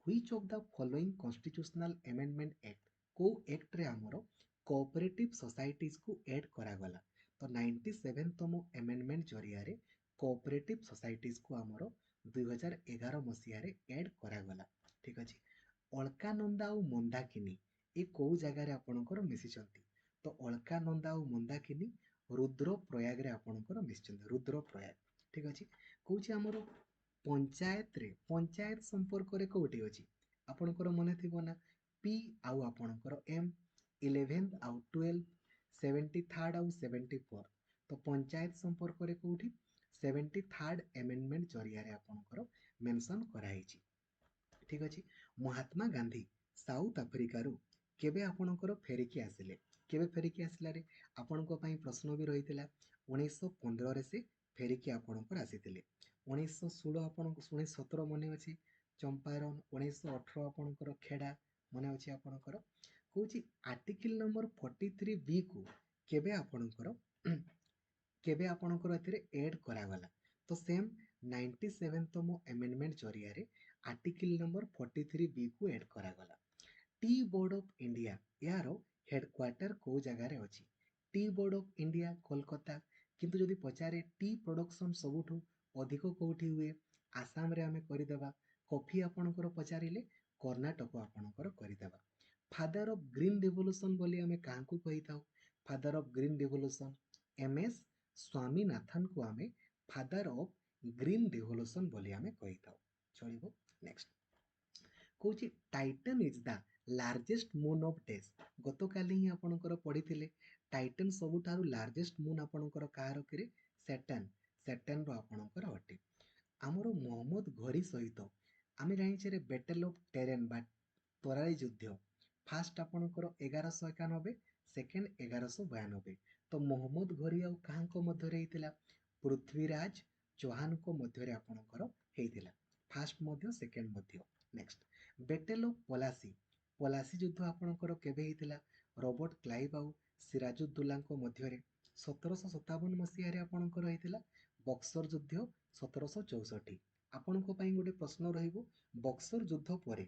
which of the following constitutional amendment act को एक्ट रे हमरो कोऑपरेटिव सोसाइटीज को ऐड करा गला तो 97तम अमेंडमेंट जरिया रे कोऑपरेटिव सोसाइटीज को हमरो 2011 मसिया रे ऐड करा गला ठीक अछि अलकानंदा और मंदाकिनी ए को जगह रे आपणकर मिसिचंती तो अलकानंदा और मंदाकिनी रुद्रप्रयाग रे आपणकर मिसिचंती रुद्रप्रयाग ठीक अछि कहूछि हमरो पंचायत संपर्क रे कोठी अछि आपणकर मने थिबो ना पी आउ आपणकर एम 11th आउ 12 73rd आउ 74 तो पंचायत संपर्क रे कोठी 73rd अमेंडमेंट जरिया रे आपणकर मेंशन कराइछि ठीक अछि महात्मा गांधी साउथ अफ्रिका रु केबे आपणकर फेरिकी आसिले केबे फेरिकी आसिला रे आपणको पई प्रश्न भी रहितला 1915 रे से फेरिकी आपणकर आसीतिले 1916 आपणको 1917 मने अछि चंपारण 1918 आपणकर खेडा मने अछि आपणकर कहूछि आर्टिकल नंबर 43 बी को केबे आपणकर केबे आपणकर एथिरे ऐड करा गला तो सेम 97तम अमेंडमेंट जरिया रे आर्टिकल नंबर 43 बी को ऐड करा गला टी बोर्ड ऑफ इंडिया यारो हेडक्वार्टर को जगह रे अछि tea board of India Kolkata किंतु जदि पचारे टी प्रोडक्शन सबुठु अधिक कोठी हुए आसाम रे हमें करिदेबा कॉफी आपणकर पचारिले कर्नाटक आपणकर करिदेबा फादर ऑफ ग्रीन रिवोल्यूशन बोली हमें काहाकू कहिथाउ father of green revolution MS Swaminathan को हमें फादर ऑफ ग्रीन रिवोल्यूशन बोली हमें कहिथाउ चलिबो नेक्स्ट कहूछि Titan is the largest moon of days गतकाली ही आपणकर पढ़िथिले टाइटन सबुठारु लार्जेस्ट मून आपणकर कार किरे सैटर्न रो आपणकर अटे आमर मोहम्मद घोरी सहित आमे जानिछे रे बैटल ऑफ टेरेन बा तराई युद्ध फास्ट आपणकर 1191 सेकेंड 1192 तो मोहम्मद घोरी आउ काहांको मध्य रे हितला पृथ्वीराज ଚୌହାନଙ୍କ ମଧ୍ୟରେ ଆପଣଙ୍କର ହେଇଥିଲା। ଫାଷ୍ଟ ମଧ୍ୟ ସେକେଣ୍ଡ ମଧ୍ୟ। Next battle of Plassey. Plassey ଯୁଦ୍ଧ ଆପଣଙ୍କର କେବେ ହେଇଥିଲା? ରବର୍ଟ କ୍ଲାଇଭ ଆଉ ସିରାଜୁଦ୍ଦୌଲାଙ୍କ ମଧ୍ୟରେ 1757 ମସିହାରେ ଆପଣଙ୍କର ହେଇଥିଲା। ବକ୍ସର ଯୁଦ୍ଧ 1764। ଆପଣଙ୍କ ପାଇଁ ଗୋଟେ ପ୍ରଶ୍ନ ରହିବ, ବକ୍ସର ଯୁଦ୍ଧ ପରେ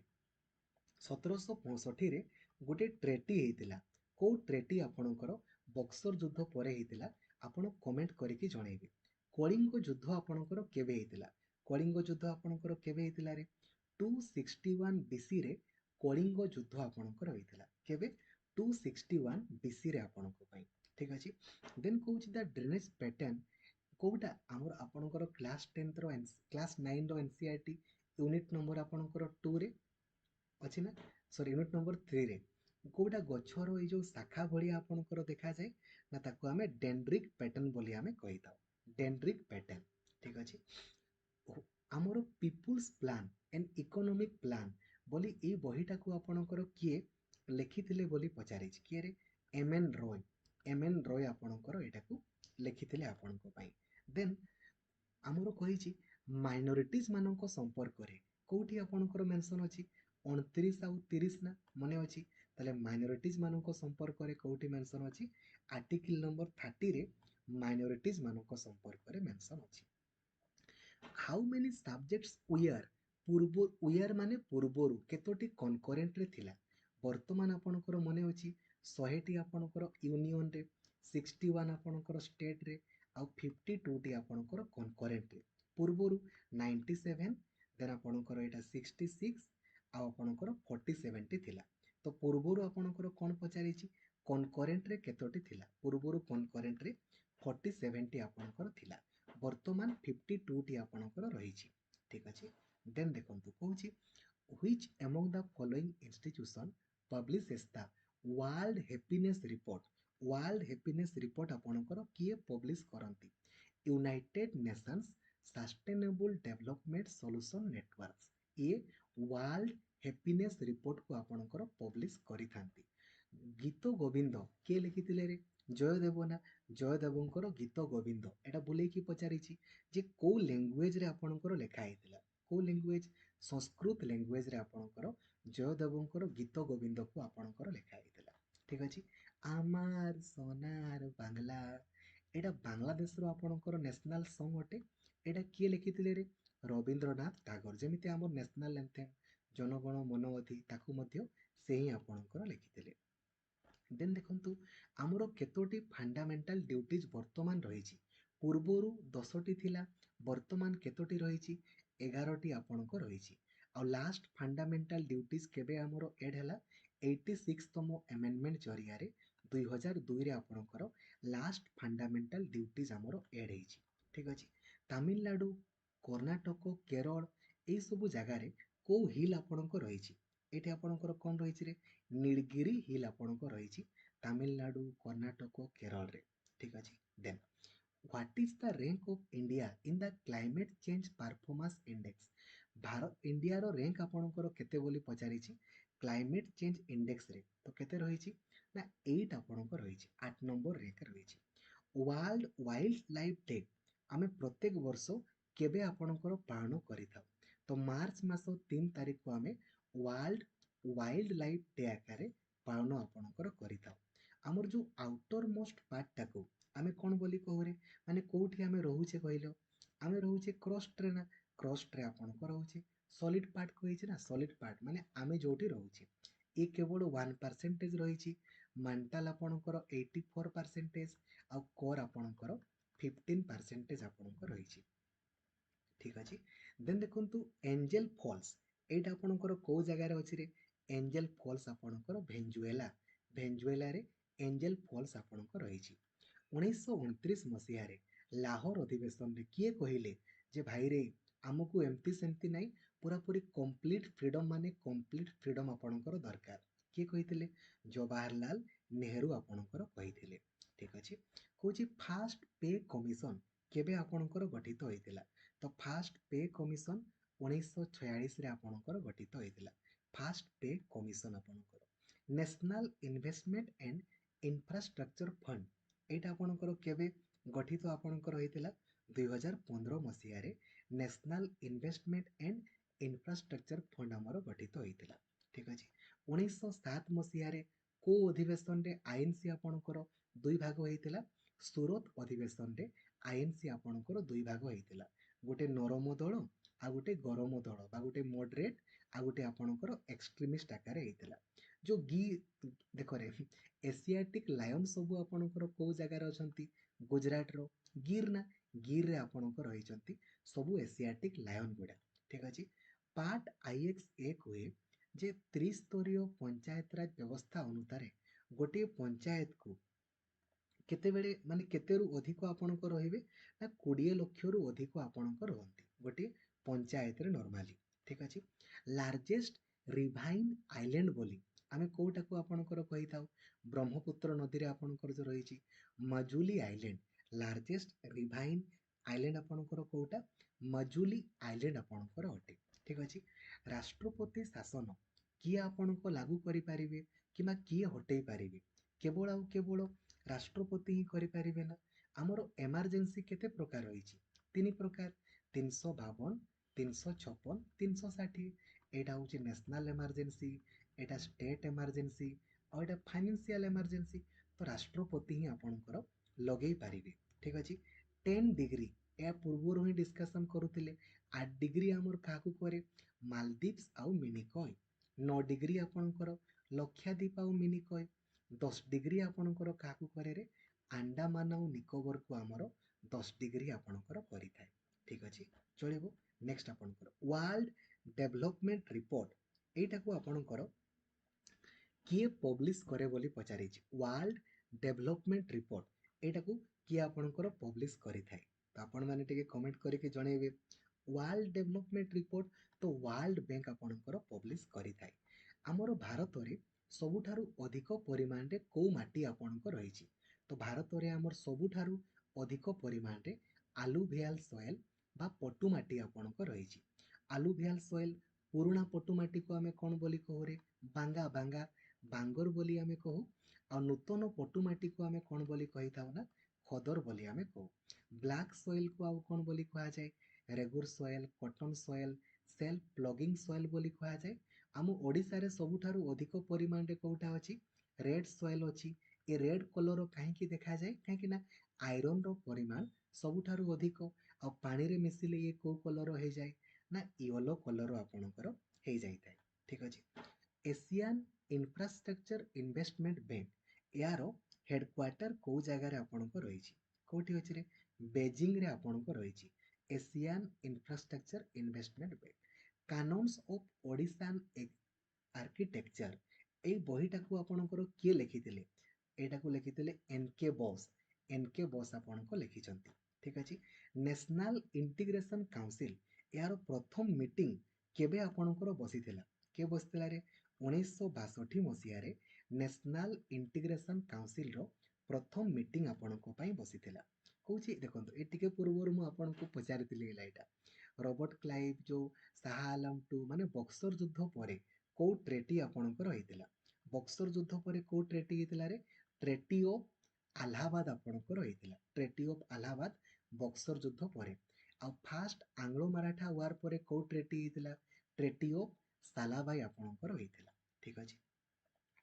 1765ରେ ଗୋଟେ ଟ୍ରେଟି ହେଇଥିଲା। କୋଉ ଟ୍ରେଟି ଆପଣଙ୍କର ବକ୍ସର ଯୁଦ୍ଧ ପରେ ହେଇଥିଲା? ଆପଣ କମେଣ୍ଟ କରିକି ଜଣେଇବେ। କଳିଙ୍ଗ ଯୁଦ୍ଧ ଆପଣଙ୍କର କେବେ ହେଇଥିଲା? କଳିଙ୍ଗ ଯୁଦ୍ଧ ଆପଣଙ୍କର କେବେ ହେଇଥିଲା ରେ? 261 ବିସିରେ କଳିଙ୍ଗ ଯୁଦ୍ଧ ଆପଣଙ୍କର ହେଇଥିଲା। କେବେ? 261 ବିସିରେ ଆପଣଙ୍କ ପାଇଁ। ଠିକ ଅଛି। ଦେନ୍ କହୁଛି ଦ ଡ୍ରେନେଜ ପ୍ୟାଟର୍ନ କୋଉଟା ଆମର ଆପଣଙ୍କର କ୍ଲାସ 10ର କ୍ଲାସ 9ର ଏନସିଇଆରଟି ୟୁନିଟ ନମ୍ବର ଆପଣଙ୍କର 2ରେ ଅଛି ନା, ସରି ୟୁନିଟ ନମ୍ବର 3ରେ କୋଉଟା ଗଛର ଏଇ ଯୋଉ ଶାଖା ଭଳିଆ ଆପଣଙ୍କର ଦେଖାଯାଏ ନା, ତାକୁ ଆମେ ଡେଣ୍ଡ୍ରିକ ପ୍ୟାଟର୍ନ ବୋଲି ଆମେ କହିଥାଉ। Dendritic pattern. ଠିକ ଅଛି। ଆମର people's plan and economic plan ବୋଲି ଏଇ ବହିଟାକୁ ଆପଣଙ୍କର କିଏ ଲେଖିଥିଲେ ବୋଲି ପଚାରିଛି। କିଏ ରେ? ଏମ୍.ଏନ୍. ରୟ। ଏମ୍.ଏନ୍. ରୟ ଆପଣଙ୍କର ଏଇଟାକୁ ଲେଖିଥିଲେ ଆପଣଙ୍କ ପାଇଁ। ଦେନ୍ ଆମର କହିଛି ମାଇନରିଟିଜ ମାନଙ୍କ ସମ୍ପର୍କରେ କୋଉଠି ଆପଣଙ୍କର ମେନସନ ଅଛି? 29 ଆଉ 30 ନା ମନେ ଅଛି? ତାହେଲେ ମାଇନରିଟିଜ ମାନଙ୍କ ସମ୍ପର୍କରେ କୋଉଠି ମେନସନ ଅଛି? ଆର୍ଟିକିଲ ନମ୍ବର 30ରେ ମାଇନରିଟିଜ ମାନଙ୍କ ସମ୍ପର୍କରେ ମେନସନ ଅଛି। How many ସବଜେକ୍ଟସ ୱିଆର୍? ୱିଆର୍ ମାନେ ପୂର୍ବରୁ କେତୋଟି କନକରେଣ୍ଟରେ ଥିଲା? ବର୍ତ୍ତମାନ ଆପଣଙ୍କର ମନେ ଅଛି 100ଟି ଆପଣଙ୍କର ୟୁନିୟନରେ, 61 ଆପଣଙ୍କର ଷ୍ଟେଟରେ, ଆଉ 52ଟି ଆପଣଙ୍କର କନକରେଣ୍ଟରେ। ପୂର୍ବରୁ 97, ଦେନ୍ ଆପଣଙ୍କର ଏଇଟା 66 ଆଉ ଆପଣଙ୍କର 47ଟି ଥିଲା। ତ ପୂର୍ବରୁ ଆପଣଙ୍କର କ'ଣ ପଚାରିଛି? କନକରେଣ୍ଟରେ କେତୋଟି ଥିଲା? ପୂର୍ବରୁ କନକରେଣ୍ଟରେ 47ଟି ଆପଣଙ୍କର ଥିଲା। ବର୍ତ୍ତମାନ 52ଟି ଆପଣଙ୍କର ରହିଛି। ଠିକ ଅଛି। ଦେନ୍ ଦେଖନ୍ତୁ କହୁଛି which among the following institution publishes the world happiness report? world happiness report ଆପଣଙ୍କର କିଏ ପବ୍ଲିଶ କରନ୍ତି? United nation's sustainable development solution network ଇଏ ୱାର୍ଲଡ ହ୍ୟାପିନେସ୍ ରିପୋର୍ଟକୁ ଆପଣଙ୍କର ପବ୍ଲିଶ କରିଥାନ୍ତି। ଗୀତ ଗୋବିନ୍ଦ କିଏ ଲେଖିଥିଲେ ରେ? ଜୟଦେବ ନା? ଜୟଦେବଙ୍କର ଗୀତ ଗୋବିନ୍ଦ। ଏଟା ବୁଲେଇକି ପଚାରିଛି ଯେ କୋଉ ଲାଙ୍ଗୁଏଜରେ ଆପଣଙ୍କର ଲେଖା ହେଇଥିଲା? କୋଉ ଲାଙ୍ଗୁଏଜ? ସଂସ୍କୃତ ଲାଙ୍ଗୁଏଜରେ ଆପଣଙ୍କର ଜୟଦେବଙ୍କର ଗୀତ ଗୋବିନ୍ଦକୁ ଆପଣଙ୍କର ଲେଖା ହେଇଥିଲା। ଠିକ ଅଛି। ଆମର সোনার বাংলা, ଏଇଟା ବାଂଲାଦେଶର ଆପଣଙ୍କର ନ୍ୟାସନାଲ ସଙ୍ଗ ଅଟେ। ଏଇଟା କିଏ ଲେଖିଥିଲେ ରେ? ରବୀନ୍ଦ୍ରନାଥ ଟାଗୋର। ଯେମିତି ଆମର ନ୍ୟାସନାଲ ଆନ୍ଥେମ୍ ଜନଗଣ ମନ ଅଧି, ତାକୁ ମଧ୍ୟ ସେ ହିଁ ଆପଣଙ୍କର ଲେଖିଥିଲେ। ଦେନ୍ ଦେଖନ୍ତୁ ଆମର କେତୋଟି ଫାଣ୍ଡାମେଣ୍ଟାଲ ଡ୍ୟୁଟିଜ ବର୍ତ୍ତମାନ ରହିଛି? ପୂର୍ବରୁ 10ଟି ଥିଲା, ବର୍ତ୍ତମାନ କେତୋଟି ରହିଛି? 11ଟି ଆପଣଙ୍କ ରହିଛି। ଆଉ ଲାଷ୍ଟ ଫାଣ୍ଡାମେଣ୍ଟାଲ ଡ୍ୟୁଟିଜ କେବେ ଆମର ଏଡ୍ ହେଲା? 86ତମ ଆମେଣ୍ଡମେଣ୍ଟ ଜରିଆରେ 2002ରେ ଆପଣଙ୍କର ଲାଷ୍ଟ ଫାଣ୍ଡାମେଣ୍ଟାଲ ଡ୍ୟୁଟିଜ ଆମର ଏଡ୍ ହେଇଛି। ଠିକ ଅଛି। ତାମିଲନାଡୁ, କର୍ଣ୍ଣାଟକ, କେରଳ ଏଇସବୁ ଜାଗାରେ କୋଉ ହିଲ୍ ଆପଣଙ୍କ ରହିଛି? ଏଇଠି ଆପଣଙ୍କର କ'ଣ ରହିଛି ରେ? ନୀଳଗିରି ହିଲ୍ ଆପଣଙ୍କ ରହିଛି ତାମିଲନାଡୁ, କର୍ଣ୍ଣାଟକ, କେରଳରେ। ଠିକ ଅଛି। Then what is the rank of India in the climate change performance index? ଇଣ୍ଡିଆର ର୍ୟାଙ୍କ ଆପଣଙ୍କର କେତେ ବୋଲି ପଚାରିଛି କ୍ଲାଇମେଟ ଚେଞ୍ଜ ଇଣ୍ଡେକ୍ସରେ? ତ କେତେ ରହିଛି ନା 8 ଆପଣଙ୍କ ରହିଛି, 8 ନମ୍ବର ର୍ୟାଙ୍କରେ ରହିଛି। ୱାର୍ଲଡ ୱାଇଲ୍ଡ ଲାଇଫ ଡେ ଆମେ ପ୍ରତ୍ୟେକ ବର୍ଷ କେବେ ଆପଣଙ୍କର ପାଳନ କରିଥାଉ? ତ ମାର୍ଚ୍ଚ ମାସ 3 ତାରିଖକୁ ଆମେ ୱାର୍ଲଡ ୱାଇଲ୍ଡ ଲାଇଫ ଡେ ଆକାରରେ ପାଳନ ଆପଣଙ୍କର କରିଥାଉ। ଆମର ଯୋଉ ଆଉଟର ମୋଷ୍ଟ ପାର୍ଟଟାକୁ ଆମେ କ'ଣ ବୋଲି କହୁରେ? ମାନେ କୋଉଠି ଆମେ ରହୁଛେ କହିଲ? ଆମେ ରହୁଛେ କ୍ରଷ୍ଟରେ ନା? କ୍ରଷ୍ଟରେ ଆପଣଙ୍କ ରହୁଛେ। ସଲିଡ ପାର୍ଟ କହିଛି ନା, ସଲିଡ ପାର୍ଟ ମାନେ ଆମେ ଯୋଉଠି ରହୁଛେ। ଏ କେବଳ 1% ରହିଛି। ମାଣ୍ଟାଲ ଆପଣଙ୍କର 84%, ଆଉ କୋର ଆପଣଙ୍କର 15% ଆପଣଙ୍କ ରହିଛି। ଠିକ ଅଛି। ଦେନ୍ ଦେଖନ୍ତୁ ଏଞ୍ଜେଲ ଫଲ୍ସ, ଏଇଟା ଆପଣଙ୍କର କୋଉ ଜାଗାରେ ଅଛି ରେ? ଏଞ୍ଜେଲ ଫଲ୍ସ ଆପଣଙ୍କର ଭେନେଜୁଏଲା। ଭେନେଜୁଏଲାରେ ଏଞ୍ଜେଲ ଫଲ୍ସ ଆପଣଙ୍କ ରହିଛି। 1929 ମସିହାରେ ଲାହୋର ଅଧିବେଶନରେ କିଏ କହିଲେ ଯେ ଭାଇରେ ଆମକୁ ଏମିତି ସେମିତି ନାହିଁ, ପୁରାପୁରି କମ୍ପ୍ଲିଟ ଫ୍ରିଡମ, ମାନେ କମ୍ପ୍ଲିଟ ଫ୍ରିଡମ ଆପଣଙ୍କର ଦରକାର? କିଏ କହିଥିଲେ? ଜବାହରଲାଲ ନେହେରୁ ଆପଣଙ୍କର କହିଥିଲେ। ଠିକ ଅଛି। କହୁଛି ଫାଷ୍ଟ ପେ କମିଶନ କେବେ ଆପଣଙ୍କର ଗଠିତ ହୋଇଥିଲା? ତ ଫାଷ୍ଟ ପେ କମିଶନ 1946ରେ ଆପଣଙ୍କର ଗଠିତ ହୋଇଥିଲା। ଫାଷ୍ଟ ପେ କମିଶନ ଆପଣଙ୍କର। National investment and infrastructure fund, ଏଇଟା ଆପଣଙ୍କର କେବେ ଗଠିତ ଆପଣଙ୍କର ହେଇଥିଲା? 2015 ମସିହାରେ national investment and infrastructure fund ଆମର ଗଠିତ ହୋଇଥିଲା। ଠିକ୍ ଅଛି। 1907 ମସିହାରେ କୋଉ ଅଧିବେଶନରେ ଆଇଏନସି ଆପଣଙ୍କର ଦୁଇ ଭାଗ ହେଇଥିଲା? ସୁରତ ଅଧିବେଶନରେ ଆଇଏନସି ଆପଣଙ୍କର ଦୁଇ ଭାଗ ହେଇଥିଲା। ଗୋଟେ ନରମ ଦଳ ଆଉ ଗୋଟେ ଗରମ ଦଳ ବା ଗୋଟେ ମଡରେଟ୍ ଆଉ ଗୋଟେ ଆପଣଙ୍କର ଏକ୍ସଟ୍ରିମିଷ୍ଟ ଆକାରରେ ହେଇଥିଲା। ଯୋଉ ଦେଖରେ ଏସିଆଟିକ୍ ଲାୟନ ସବୁ ଆପଣଙ୍କର କୋଉ ଜାଗାରେ ଅଛନ୍ତି? ଗୁଜରାଟର ଗିର୍ ନା ଗିର୍ରେ ଆପଣଙ୍କର ରହିଛନ୍ତି ସବୁ ଏସିଆଟିକ୍ ଲାୟନ ଗୁଡ଼ା। ଠିକ୍ ଅଛି। ପାର୍ଟ ଆଇଏକ୍ସ ଏ କୁହେ ଯେ ତ୍ରିସ୍ତରୀୟ ପଞ୍ଚାୟତ ରାଜ ବ୍ୟବସ୍ଥା ଅନୁସାରେ ଗୋଟିଏ ପଞ୍ଚାୟତକୁ କେତେବେଳେ ମାନେ କେତେରୁ ଅଧିକ ଆପଣଙ୍କ ରହିବେ ନା 20 ଲକ୍ଷରୁ ଅଧିକ ଆପଣଙ୍କ ରୁହନ୍ତି ଗୋଟିଏ ପଞ୍ଚାୟତରେ ନର୍ମାଲି। ଠିକ୍ ଅଛି। ଲାର୍ଜେଷ୍ଟ ରିଭାଇନ୍ ଆଇଲ୍ୟାଣ୍ଡ ବୋଲି ଆମେ କୋଉଟାକୁ ଆପଣଙ୍କର କହିଥାଉ? ବ୍ରହ୍ମପୁତ୍ର ନଦୀରେ ଆପଣଙ୍କର ଯୋଉ ରହିଛି ମଜୁଲି ଆଇଲ୍ୟାଣ୍ଡ। ଲାର୍ଜେଷ୍ଟ ରିଭାଇନ୍ ଆଇଲ୍ୟାଣ୍ଡ ଆପଣଙ୍କର କୋଉଟା? ମଜୁଲି ଆଇଲ୍ୟାଣ୍ଡ ଆପଣଙ୍କର ଅଟେ। ଠିକ୍ ଅଛି। ରାଷ୍ଟ୍ରପତି ଶାସନ କିଏ ଆପଣଙ୍କ ଲାଗୁ କରିପାରିବେ କିମ୍ବା କିଏ ହଟେଇ ପାରିବେ? କେବଳ ଆଉ କେବଳ ରାଷ୍ଟ୍ରପତି ହିଁ କରିପାରିବେ ନା। ଆମର ଏମାର୍ଜେନ୍ସି କେତେ ପ୍ରକାର ରହିଛି? 3 ପ୍ରକାର। 352, 356, 360। ଏଇଟା ହଉଛି ନ୍ୟାସନାଲ ଏମାର୍ଜେନ୍ସି, ଏଇଟା ଷ୍ଟେଟ୍ ଏମାର୍ଜେନ୍ସି ଆଉ ଏଇଟା ଫାଇନାନ୍ସିଆଲ ଏମାର୍ଜେନ୍ସି। ତ ରାଷ୍ଟ୍ରପତି ହିଁ ଆପଣଙ୍କର ଲଗେଇ ପାରିବେ। ଠିକ୍ ଅଛି। 10 ଡିଗ୍ରୀ ଏହା ପୂର୍ବରୁ ହିଁ ଡିସ୍କସନ୍ କରୁଥିଲେ। 8 ଡିଗ୍ରୀ ଆମର କାହାକୁ କରେ? ମାଲଦୀପ୍ସ ଆଉ ମିନିକୟ। 9 ଡିଗ୍ରୀ ଆପଣଙ୍କର ଲକ୍ଷାଦ୍ୱୀପ ଆଉ ମିନିକୟ। 10 ଡିଗ୍ରୀ ଆପଣଙ୍କର କାହାକୁ କରେ? ଆଣ୍ଡାମାନ ଆଉ ନିକୋବରକୁ ଆମର 10 ଡିଗ୍ରୀ ଆପଣଙ୍କର କରିଥାଏ। ଠିକ୍ ଅଛି, ଚଳିବ। ନେକ୍ସଟ ଆପଣଙ୍କର ୱାର୍ଲଡ ଡେଭଲପମେଣ୍ଟ ରିପୋର୍ଟ, ଏଇଟାକୁ ଆପଣଙ୍କର କିଏ ପବ୍ଲିଶ କରେ ବୋଲି ପଚାରିଛି। ୱାର୍ଲଡ ଡେଭଲପମେଣ୍ଟ ରିପୋର୍ଟ ଏଇଟାକୁ କିଏ ଆପଣଙ୍କର ପବ୍ଲିଶ କରିଥାଏ? ତ ଆପଣମାନେ ଟିକେ କମେଣ୍ଟ କରିକି ଜଣେଇବେ। ୱାର୍ଲଡ ଡେଭଲପମେଣ୍ଟ ରିପୋର୍ଟ ତ ୱାର୍ଲଡ ବ୍ୟାଙ୍କ ଆପଣଙ୍କର ପବ୍ଲିଶ କରିଥାଏ। ଆମର ଭାରତରେ ସବୁଠାରୁ ଅଧିକ ପରିମାଣରେ କୋଉ ମାଟି ଆପଣଙ୍କ ରହିଛି? ତ ଭାରତରେ ଆମର ସବୁଠାରୁ ଅଧିକ ପରିମାଣରେ ଆଲୁଭିଆଲ ସଏଲ ବା ପଟୁ ମାଟି ଆପଣଙ୍କ ରହିଛି। ଆଲୁଭିଆଲ ସଏଲ ପୁରୁଣା ପଟୁ ମାଟିକୁ ଆମେ କଣ ବୋଲି କହୁରେ? ବାଙ୍ଗା ବାଙ୍ଗର ବୋଲି ଆମେ କହୁ। ଆଉ ନୂତନ ପଟୁ ମାଟିକୁ ଆମେ କଣ ବୋଲି କହିଥାଉ ନା ଖଦର ବୋଲି ଆମେ କହୁ। ବ୍ଲାକ୍ ସଏଲକୁ ଆଉ କଣ ବୋଲି କୁହାଯାଏ? Regur soil, cotton soil, self ploughing soil ବୋଲି କୁହାଯାଏ। ଆମ ଓଡ଼ିଶାରେ ସବୁଠାରୁ ଅଧିକ ପରିମାଣରେ କୋଉଟା ଅଛି? ରେଡ୍ ସଏଲ ଅଛି। ଏ ରେଡ୍ କଲର କାହିଁକି ଦେଖାଯାଏ? କାହିଁକି ନା ଆଇରନର ପରିମାଣ ସବୁଠାରୁ ଅଧିକ। ଆଉ ପାଣିରେ ମିଶିଲେ ଇଏ କୋଉ କଲର ହେଇଯାଏ? ନା ୟେଲୋ କଲର ଆପଣଙ୍କର ହେଇଯାଇଥାଏ। ଠିକ୍ ଅଛି। ଏସିଆନ୍ ଇନଫ୍ରାଷ୍ଟ୍ରକ୍ଚର ଇନଭେଷ୍ଟମେଣ୍ଟ ବ୍ୟାଙ୍କ ଏହାର ହେଡକ୍ୱାର୍ଟର କୋଉ ଜାଗାରେ ଆପଣଙ୍କ ରହିଛି? କୋଉଠି ଅଛି ରେ? ବେଜିଂରେ ଆପଣଙ୍କ ରହିଛି Asian infrastructure investment bank. Canons of Odishan architecture, ଏଇ ବହିଟାକୁ ଆପଣଙ୍କର କିଏ ଲେଖିଥିଲେ? ଏଇଟାକୁ ଲେଖିଥିଲେ ଏନ୍.କେ. ବୋସ୍। ଏନ୍.କେ. ବୋସ୍ ଆପଣଙ୍କ ଲେଖିଛନ୍ତି। ଠିକ୍ ଅଛି। ନ୍ୟାସନାଲ ଇଣ୍ଟିଗ୍ରେସନ କାଉନସିଲ ଏହାର ପ୍ରଥମ ମିଟିଂ କେବେ ଆପଣଙ୍କର ବସିଥିଲା? କିଏ ବସିଥିଲା ରେ? 1962 ମସିହାରେ ନ୍ୟାସନାଲ ଇଣ୍ଟିଗ୍ରେସନ କାଉନସିଲର ପ୍ରଥମ ମିଟିଂ ଆପଣଙ୍କ ପାଇଁ ବସିଥିଲା। କହୁଛି ଦେଖନ୍ତୁ, ଏ ଟିକେ ପୂର୍ବରୁ ମୁଁ ଆପଣଙ୍କୁ ପଚାରିଥିଲି ଏଇଟା। ରବର୍ଟ କ୍ଲାଇଭ୍ ଯୋଉ ଶାହା ଆଲମ ଟୁ ମାନେ ବକ୍ସର ଯୁଦ୍ଧ ପରେ କୋଉ ଟ୍ରେଟି ଆପଣଙ୍କର ହେଇଥିଲା? ବକ୍ସର ଯୁଦ୍ଧ ପରେ କୋଉ ଟ୍ରେଟି ହେଇଥିଲା ରେ? ଟ୍ରେଟି ଅଫ ଆହ୍ଲାବାଦ ଆପଣଙ୍କର ହେଇଥିଲା। ଟ୍ରେଟି ଅଫ ଆହ୍ଲାବାଦ ବକ୍ସର ଯୁଦ୍ଧ ପରେ। ଆଉ ଫାଷ୍ଟ ଆଙ୍ଗ୍ଲୋ ମାରାଠା ୱାର ପରେ କୋଉ ଟ୍ରେଟି ହେଇଥିଲା? ଟ୍ରେଟି ଅଫ ସାଲାବାଇ ଆପଣଙ୍କର ହେଇଥିଲା। ଠିକ୍ ଅଛି।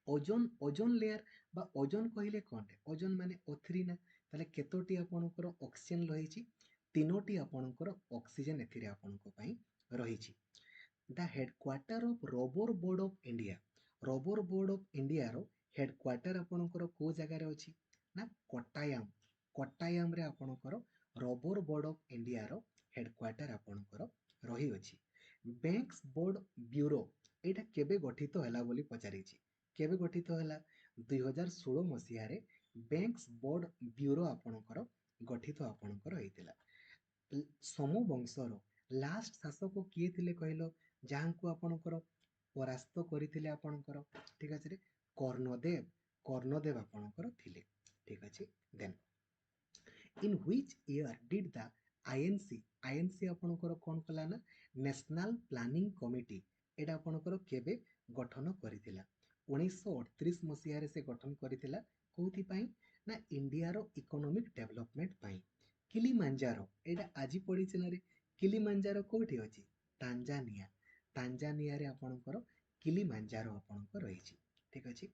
ଓଜୋନ ଲେୟାର ବା ଓଜୋନ କହିଲେ କଣଟେ? ଓଜୋନ ମାନେ O3 ନା। ତାହେଲେ କେତୋଟି ଆପଣଙ୍କର ଅକ୍ସିଜେନ ରହିଛି? 3ଟି ଆପଣଙ୍କର ଅକ୍ସିଜେନ ଏଥିରେ ଆପଣଙ୍କ ପାଇଁ ରହିଛି। The headquarter of rubber board of India, rubber board of ଇଣ୍ଡିଆର ହେଡକ୍ୱାର୍ଟର ଆପଣଙ୍କର କୋଉ ଜାଗାରେ ଅଛି? ନା କୋଟ୍ଟାୟାମ। କୋଟ୍ଟାୟାମରେ ଆପଣଙ୍କର ରବର ବୋର୍ଡ ଅଫ ଇଣ୍ଡିଆର ହେଡକ୍ୱାର୍ଟର ଆପଣଙ୍କର ରହିଅଛି। ବ୍ୟାଙ୍କସ ବୋର୍ଡ ବ୍ୟୁରୋ ଏଇଟା କେବେ ଗଠିତ ହେଲା ବୋଲି ପଚାରିଛି। କେବେ ଗଠିତ ହେଲା? 2016 ମସିହାରେ ବ୍ୟାଙ୍କସ ବୋର୍ଡ ବ୍ୟୁରୋ ଆପଣଙ୍କର ଗଠିତ ଆପଣଙ୍କର ହେଇଥିଲା। ସୋମବଂଶର ଲାଷ୍ଟ ଶାସକ କିଏ ଥିଲେ କହିଲ? ଯାହାଙ୍କୁ ଆପଣଙ୍କର ପରାସ୍ତ କରିଥିଲେ ଆପଣଙ୍କର? ଠିକ୍ ଅଛି ରେ, କର୍ଣ୍ଣଦେବ। କର୍ଣ୍ଣଦେବ ଆପଣଙ୍କର ଥିଲେ। ଠିକ୍ ଅଛି। Then in which year did the INC, INC ଆପଣଙ୍କର କଣ କଲା ନା ନ୍ୟାସନାଲ ପ୍ଲାନିଂ କମିଟି, ଏଇଟା ଆପଣଙ୍କର କେବେ ଗଠନ କରିଥିଲା? 1938 ମସିହାରେ ସେ ଗଠନ କରିଥିଲା। କୋଉଥିପାଇଁ? ନା ଇଣ୍ଡିଆର ଇକୋନୋମିକ ଡେଭଲପମେଣ୍ଟ ପାଇଁ। କିଲିମାଞ୍ଜାରୋ ଏଇଟା ଆଜି ପଡ଼ିଛି ନା ରେ। କିଲିମାଞ୍ଜାରୋ କୋଉଠି ଅଛି? ତାଞ୍ଜାନିଆ। ତାଞ୍ଜାନିଆରେ ଆପଣଙ୍କର କିଲିମାଞ୍ଜାରୋ ଆପଣଙ୍କର ରହିଛି। ଠିକ୍ ଅଛି।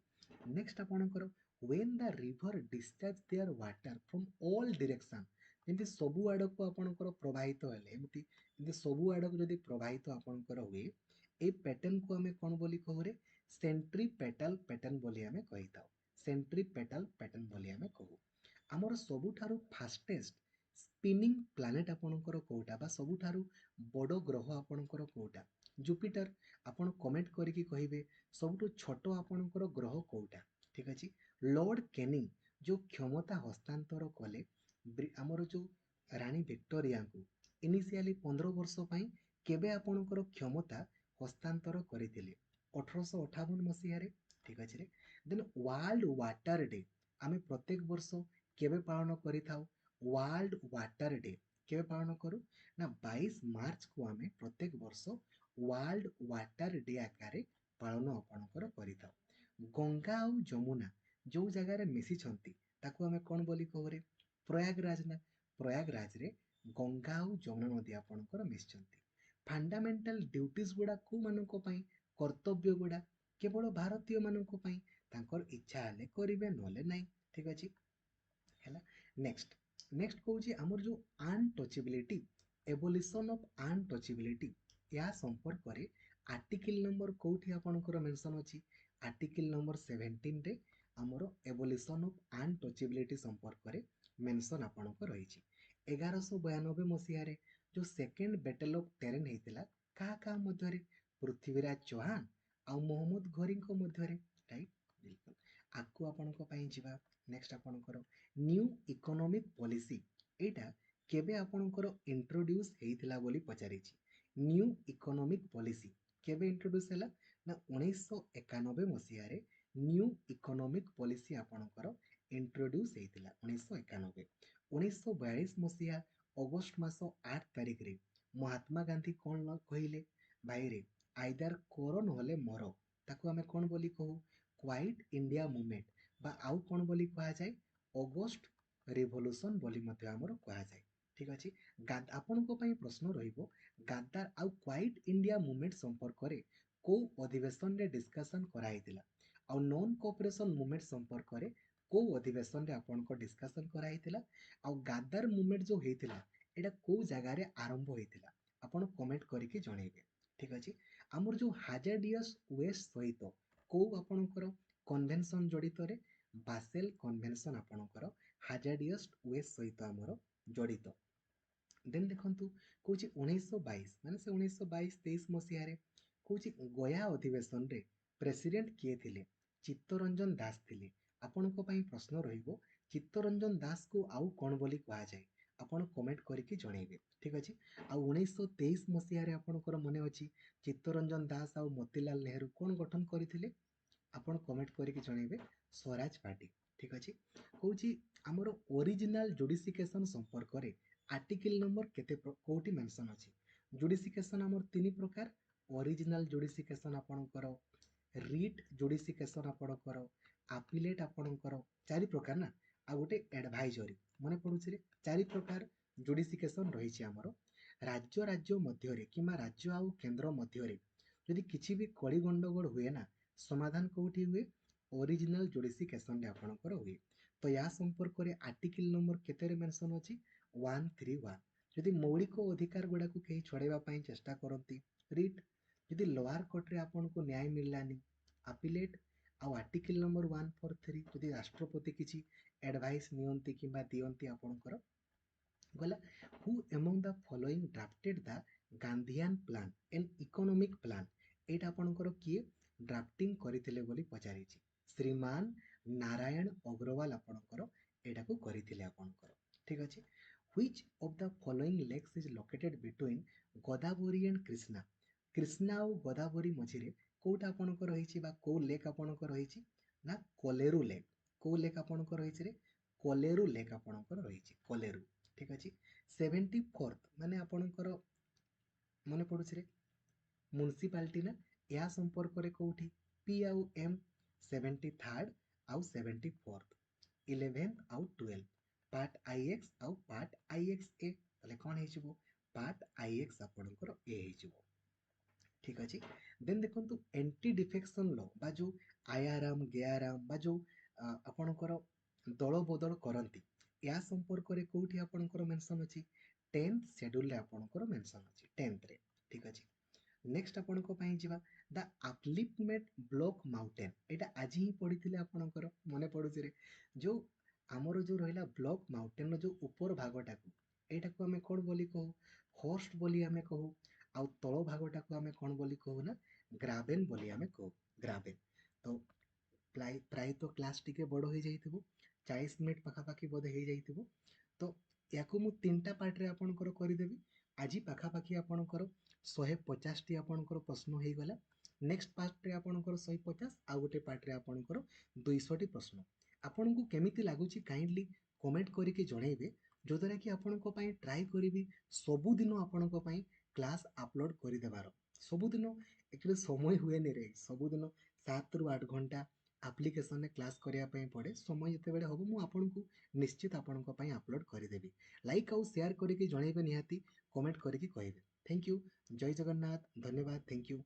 ନେକ୍ସଟ ଆପଣଙ୍କର when the river discharge their water from all direction, ଯେମିତି ସବୁ ଆଡ଼କୁ ଆପଣଙ୍କର ପ୍ରବାହିତ ହେଲେ, ଏମିତି ସବୁ ଆଡ଼କୁ ଯଦି ପ୍ରବାହିତ ଆପଣଙ୍କର ହୁଏ, এই ପ୍ୟାଟର୍ନକୁ ଆମେ କ'ଣ ବୋଲି କହୁରେ? ସେଣ୍ଟ୍ରିପେଟାଲ ପ୍ୟାଟର୍ନ ବୋଲି ଆମେ କହିଥାଉ। ସେଣ୍ଟ୍ରିପେଟାଲ ପ୍ୟାଟର୍ନ ବୋଲି ଆମେ କହୁ। ଆମର ସବୁଠାରୁ ଫାଷ୍ଟେଷ୍ଟ ସ୍ପିନିଂ ପ୍ଲାନେଟ୍ ଆପଣଙ୍କର କୋଉଟା, ବା ସବୁଠାରୁ ବଡ଼ ଗ୍ରହ ଆପଣଙ୍କର କୋଉଟା? ଜୁପିଟର। ଆପଣ କମେଣ୍ଟ କରିକି କହିବେ ସବୁଠୁ ଛୋଟ ଆପଣଙ୍କର ଗ୍ରହ କୋଉଟା? ଠିକ୍ ଅଛି। ଲର୍ଡ କେନିଂ ଯେଉଁ କ୍ଷମତା ହସ୍ତାନ୍ତର କଲେ ଆମର ଯେଉଁ ରାଣୀ ଭିକ୍ଟୋରିଆଙ୍କୁ, ଇନିସିଆଲି 15 ବର୍ଷ ପାଇଁ କେବେ ଆପଣଙ୍କର କ୍ଷମତା ହସ୍ତାନ୍ତର କରିଥିଲେ? 1858 ମସିହାରେ। ଠିକ୍ ଅଛି ରେ। ଦେନ୍ ୱାର୍ଲଡ ୱାଟର ଡେ ଆମେ ପ୍ରତ୍ୟେକ ବର୍ଷ କେବେ ପାଳନ କରିଥାଉ? ୱାର୍ଲଡ ୱାଟର ଡେ କେବେ ପାଳନ କରୁ? ନା 22 ମାର୍ଚ୍ଚକୁ ଆମେ ପ୍ରତ୍ୟେକ ବର୍ଷ ୱାର୍ଲଡ ୱାଟର ଡେ ଆକାରରେ ପାଳନ ଆପଣଙ୍କର କରିଥାଉ। ଗଙ୍ଗା ଆଉ ଯମୁନା ଯେଉଁ ଜାଗାରେ ମିଶିଛନ୍ତି ତାକୁ ଆମେ କ'ଣ ବୋଲି କହୁରେ? ପ୍ରୟାଗରାଜ ନା। ପ୍ରୟାଗରାଜରେ ଗଙ୍ଗା ଆଉ ଯମୁନା ନଦୀ ଆପଣଙ୍କର ମିଶିଛନ୍ତି। ଫାଣ୍ଡାମେଣ୍ଟାଲ ଡ୍ୟୁଟିଜ ଗୁଡ଼ା କୋଉମାନଙ୍କ ପାଇଁ? କର୍ତ୍ତବ୍ୟ ଗୁଡ଼ା କେବଳ ଭାରତୀୟମାନଙ୍କ ପାଇଁ। ତାଙ୍କର ଇଚ୍ଛା ହେଲେ କରିବେ, ନହେଲେ ନାହିଁ। ଠିକ୍ ଅଛି। ହେଲା। ନେକ୍ସଟ କହୁଛି ଆମର ଯେଉଁ ଅନଟଚେବିଲିଟି, ଏଭଲ୍ୟୁସନ୍ ଅଫ୍ ଅନଟଚେବିଲିଟି, ଏହା ସମ୍ପର୍କରେ ଆର୍ଟିକିଲ ନମ୍ବର କୋଉଠି ଆପଣଙ୍କର ମେନସନ୍ ଅଛି? ଆର୍ଟିକିଲ ନମ୍ବର 17ରେ ଆମର ଏଭଲ୍ୟୁସନ୍ ଅଫ୍ ଅନଟଚେବିଲିଟି ସମ୍ପର୍କରେ ମେନସନ୍ ଆପଣଙ୍କ ରହିଛି। 1192 ମସିହାରେ ଯେଉଁ ସେକେଣ୍ଡ ବ୍ୟାଟେଲ ଅଫ୍ ଟେରେନ୍ ହେଇଥିଲା, କାହା କାହା ମଧ୍ୟରେ? ପୃଥ୍ୱୀରାଜ ଚୌହାନ ଆଉ ମହମ୍ମଦ ଘୋରୀଙ୍କ ମଧ୍ୟରେ। ରାଇଟ୍, ବିଲକୁଲ। ଆଗକୁ ଆପଣଙ୍କ ପାଇଁ ଯିବା। ନେକ୍ସଟ ଆପଣଙ୍କର ନ୍ୟୁ ଇକୋନୋମିକ୍ ପଲିସି, ଏଇଟା କେବେ ଆପଣଙ୍କର ଇଣ୍ଟ୍ରୋଡ୍ୟୁସ୍ ହେଇଥିଲା ବୋଲି ପଚାରିଛି। ନ୍ୟୁ ଇକୋନୋମିକ୍ ପଲିସି କେବେ ଇଣ୍ଟ୍ରୋଡ୍ୟୁସ୍ ହେଲା? ନା 1991 ମସିହାରେ ନ୍ୟୁ ଇକୋନୋମିକ୍ ପଲିସି ଆପଣଙ୍କର ଇଣ୍ଟ୍ରୋଡ୍ୟୁସ୍ ହେଇଥିଲା। 1991। 1942 ମସିହା ଅଗଷ୍ଟ ମାସ 8 ତାରିଖରେ ମହାତ୍ମା ଗାନ୍ଧୀ କ'ଣ କହିଲେ? ଭାଇରେ ଆଇଦର କର ନହେଲେ ମର। ତାକୁ ଆମେ କ'ଣ ବୋଲି କହୁ? କ୍ୱାଇଟ୍ ଇଣ୍ଡିଆ ମୁଭମେଣ୍ଟ, ବା ଆଉ କ'ଣ ବୋଲି କୁହାଯାଏ? ଅଗଷ୍ଟ ରିଭଲ୍ୟୁସନ୍ ବୋଲି ମଧ୍ୟ ଆମର କୁହାଯାଏ। ଠିକ୍ ଅଛି। ଆପଣଙ୍କ ପାଇଁ ପ୍ରଶ୍ନ ରହିବ, ଗାଦ୍ଦାର ଆଉ କ୍ୱାଇଟ୍ ଇଣ୍ଡିଆ ମୁଭମେଣ୍ଟ ସମ୍ପର୍କରେ କୋଉ ଅଧିବେଶନରେ ଡିସ୍କସନ୍ କରାହେଇଥିଲା? ଆଉ ନନ୍ କୋଅପରେସନ୍ ମୁଭମେଣ୍ଟ ସମ୍ପର୍କରେ କୋଉ ଅଧିବେଶନରେ ଆପଣଙ୍କ ଡିସ୍କସନ୍ କରାହେଇଥିଲା? ଆଉ ଗାଦ୍ଦାର ମୁଭମେଣ୍ଟ ଯେଉଁ ହେଇଥିଲା ଏଇଟା କୋଉ ଜାଗାରେ ଆରମ୍ଭ ହେଇଥିଲା? ଆପଣ କମେଣ୍ଟ କରିକି ଜଣେଇବେ। ଠିକ୍ ଅଛି। ଆମର ଯେଉଁ ହାଜାର୍ଡିୟସ୍ ୱେଷ୍ଟ ସହିତ କୋଉ ଆପଣଙ୍କର କନଭେନସନ୍ ଜଡ଼ିତରେ? ବାସେଲ କନଭେନସନ୍ ଆପଣଙ୍କର ହାଜାର୍ଡିୟସ୍ ୱେଷ୍ଟ ସହିତ ଆମର ଜଡ଼ିତ। ଦେନ୍ ଦେଖନ୍ତୁ, କହୁଛି 1922, ମାନେ ସେ 1922-23 ମସିହାରେ କହୁଛି ଗୟା ଅଧିବେଶନରେ ପ୍ରେସିଡେଣ୍ଟ କିଏ ଥିଲେ? ଚିତ୍ତରଞ୍ଜନ ଦାସ ଥିଲେ। ଆପଣଙ୍କ ପାଇଁ ପ୍ରଶ୍ନ ରହିବ, ଚିତ୍ତରଞ୍ଜନ ଦାସକୁ ଆଉ କ'ଣ ବୋଲି କୁହାଯାଏ? ଆପଣ କମେଣ୍ଟ କରିକି ଜଣେଇବେ। ଠିକ୍ ଅଛି। ଆଉ 1923 ମସିହାରେ ଆପଣଙ୍କର ମନେ ଅଛି ଚିତ୍ତରଞ୍ଜନ ଦାସ ଆଉ ମୋତିଲାଲ ନେହେରୁ କ'ଣ ଗଠନ କରିଥିଲେ? ଆପଣ କମେଣ୍ଟ କରିକି ଜଣେଇବେ, ସ୍ୱରାଜ ପାର୍ଟି। ଠିକ୍ ଅଛି। କହୁଛି ଆମର ଓରିଜିନାଲ ଜୁଡିସିକେସନ ସମ୍ପର୍କରେ ଆର୍ଟିକିଲ ନମ୍ବର କେତେ କୋଉଠି ମେନସନ୍ ଅଛି? ଜୁଡିସିକେସନ ଆମର 3 ପ୍ରକାର। ଓରିଜିନାଲ ଜୁଡିସିକେସନ ଆପଣଙ୍କର, ରିଟ୍ ଜୁଡିସିକେସନ ଆପଣଙ୍କର, ଆପିଲେଟ୍ ଆପଣଙ୍କର, 4 ପ୍ରକାର ନା, ଆଉ ଗୋଟେ ଆଡଭାଇଜରୀ। ମନେ ପଡୁଛି ରେ? 4 ପ୍ରକାର ଜୁଡିସିକେସନ ରହିଛି ଆମର। ରାଜ୍ୟ ମଧ୍ୟରେ କିମ୍ବା ରାଜ୍ୟ ଆଉ କେନ୍ଦ୍ର ମଧ୍ୟରେ ଯଦି କିଛି ବି କଳି ଗଣ୍ଡଗୋଳ ହୁଏ ନା, ସମାଧାନ କୋଉଠି ହୁଏ? ଓରିଜିନାଲ ଜୁଡିସିକେସନରେ ଆପଣଙ୍କର ହୁଏ। ତ ୟା ସମ୍ପର୍କରେ ଆର୍ଟିକିଲ ନମ୍ବର କେତେରେ ମେନସନ୍ ଅଛି? 131। ଯଦି ମୌଳିକ ଅଧିକାର ଗୁଡ଼ାକୁ କେହି ଛଡ଼େଇବା ପାଇଁ ଚେଷ୍ଟା କରନ୍ତି, ରିଟ୍। ଯଦି ଲୋୱାର କୋର୍ଟରେ ଆପଣଙ୍କୁ ନ୍ୟାୟ ମିଳିଲାନି, ଆପିଲେଟ୍। ଆଉ ଆର୍ଟିକିଲ ନମ୍ବର 143, ଯଦି ରାଷ୍ଟ୍ରପତି କିଛି ଆଡଭାଇସ୍ ନିଅନ୍ତି କିମ୍ବା ଦିଅନ୍ତି ଆପଣଙ୍କର, ଗଲା who among the following drafted the Gandhian plan and economic plan, ଏଇଟା ଆପଣଙ୍କର କିଏ ଡ୍ରାଫ୍ଟିଂ କରିଥିଲେ ବୋଲି ପଚାରିଛି? ଶ୍ରୀମାନ ନାରାୟଣ ଅଗ୍ରୱାଲ ଆପଣଙ୍କର ଏଇଟାକୁ କରିଥିଲେ ଆପଣଙ୍କର। ଠିକ୍ ଅଛି। Which of the following lakes is located between Godavari and Krishna? Krishna ଆଉ ଗୋଦାବରୀ ମଝିରେ କୋଉଟା ଆପଣଙ୍କର ରହିଛି, ବା କୋଉ ଲେକ୍ ଆପଣଙ୍କର ରହିଛି? ନା କୋଲେରୁ ଲେକ୍। କୋଉ ଲେକ୍ ଆପଣଙ୍କର ରହିଛି ରେ? କୋଲେରୁ ଲେକ୍ ଆପଣଙ୍କର ରହିଛି, କୋଲେରୁ। ଠିକ୍ ଅଛି। 74th ମାନେ ଆପଣଙ୍କର ମନେ ପଡୁଛି ରେ? ମ୍ୟୁନିସିପାଲିଟି ନା। ଏହା ସମ୍ପର୍କରେ କୋଉଠି? ପି ଆଉ ଏମ୍। 73rd ଆଉ 74th, 11th ଆଉ 12th। पार्ट आई एक्स आउ पार्ट आई एक्स ए ताले कौन है पार्ट आई एक्स आपणकर ए है ठीक अच्छे देन देखो एंटी डिफेक्शन लो बा जो आयाराम गेआराम बा जो आपणकर दल बदल करती या संपर्क में कौटी आपणकर मेंशन अच्छी 10th शेड्यूल आपणकर मेंशन अच्छी 10th रे ठीक अच्छे नेक्स्ट आपणको पई जिबा द अपलिफ्टमेंट ब्लॉक माउंटेन एटा आज ही पढ़ी आपणकर मने पड़ुची रे जो आमर जो रहिला ब्लॉक माउंटेन जो ऊपर भागटा को एटा को हमें कोन बोली कहू होस्ट बोली हमें कहू आ तଳ भागटा को हमें कोन बोली कहू ना ग्राबेन बोली हमें कहू ग्राबेन तो प्राय तो क्लास टिके बड़ हो जाइथिबो 40 मिनिट पाखापाखि बोधे हो जाइथिबो तो याकू मु तीनटा पार्ट रे आपणकर करदेवी आज पाखापाखि आपणकर 150 टी आपणकर प्रश्न हो गला नेक्स्ट पार्ट रे आपणकर 150 आ गोटे पार्ट रे आपणकर 200 टी प्रश्न आपनको केमिति लागुची काइंडली कमेंट करके जणैबे जो द्वारा कि आपनको पई ट्राई करिवि सबु दिन आपनको पई क्लास अपलोड करि देबार सबु दिन एक्चुअली समय हुए नि रे सबु दिन 7 रु 8 घंटा एप्लिकेशन रे क्लास करिया पई पड़े समय जते बेले हबो मु आपनको निश्चित आपनको पई अपलोड करिदेबी लाइक आउ शेयर करके जणैबे निहाती कमेंट करके कहबे थैंक यू जय जगन्नाथ धन्यवाद थैंक यू।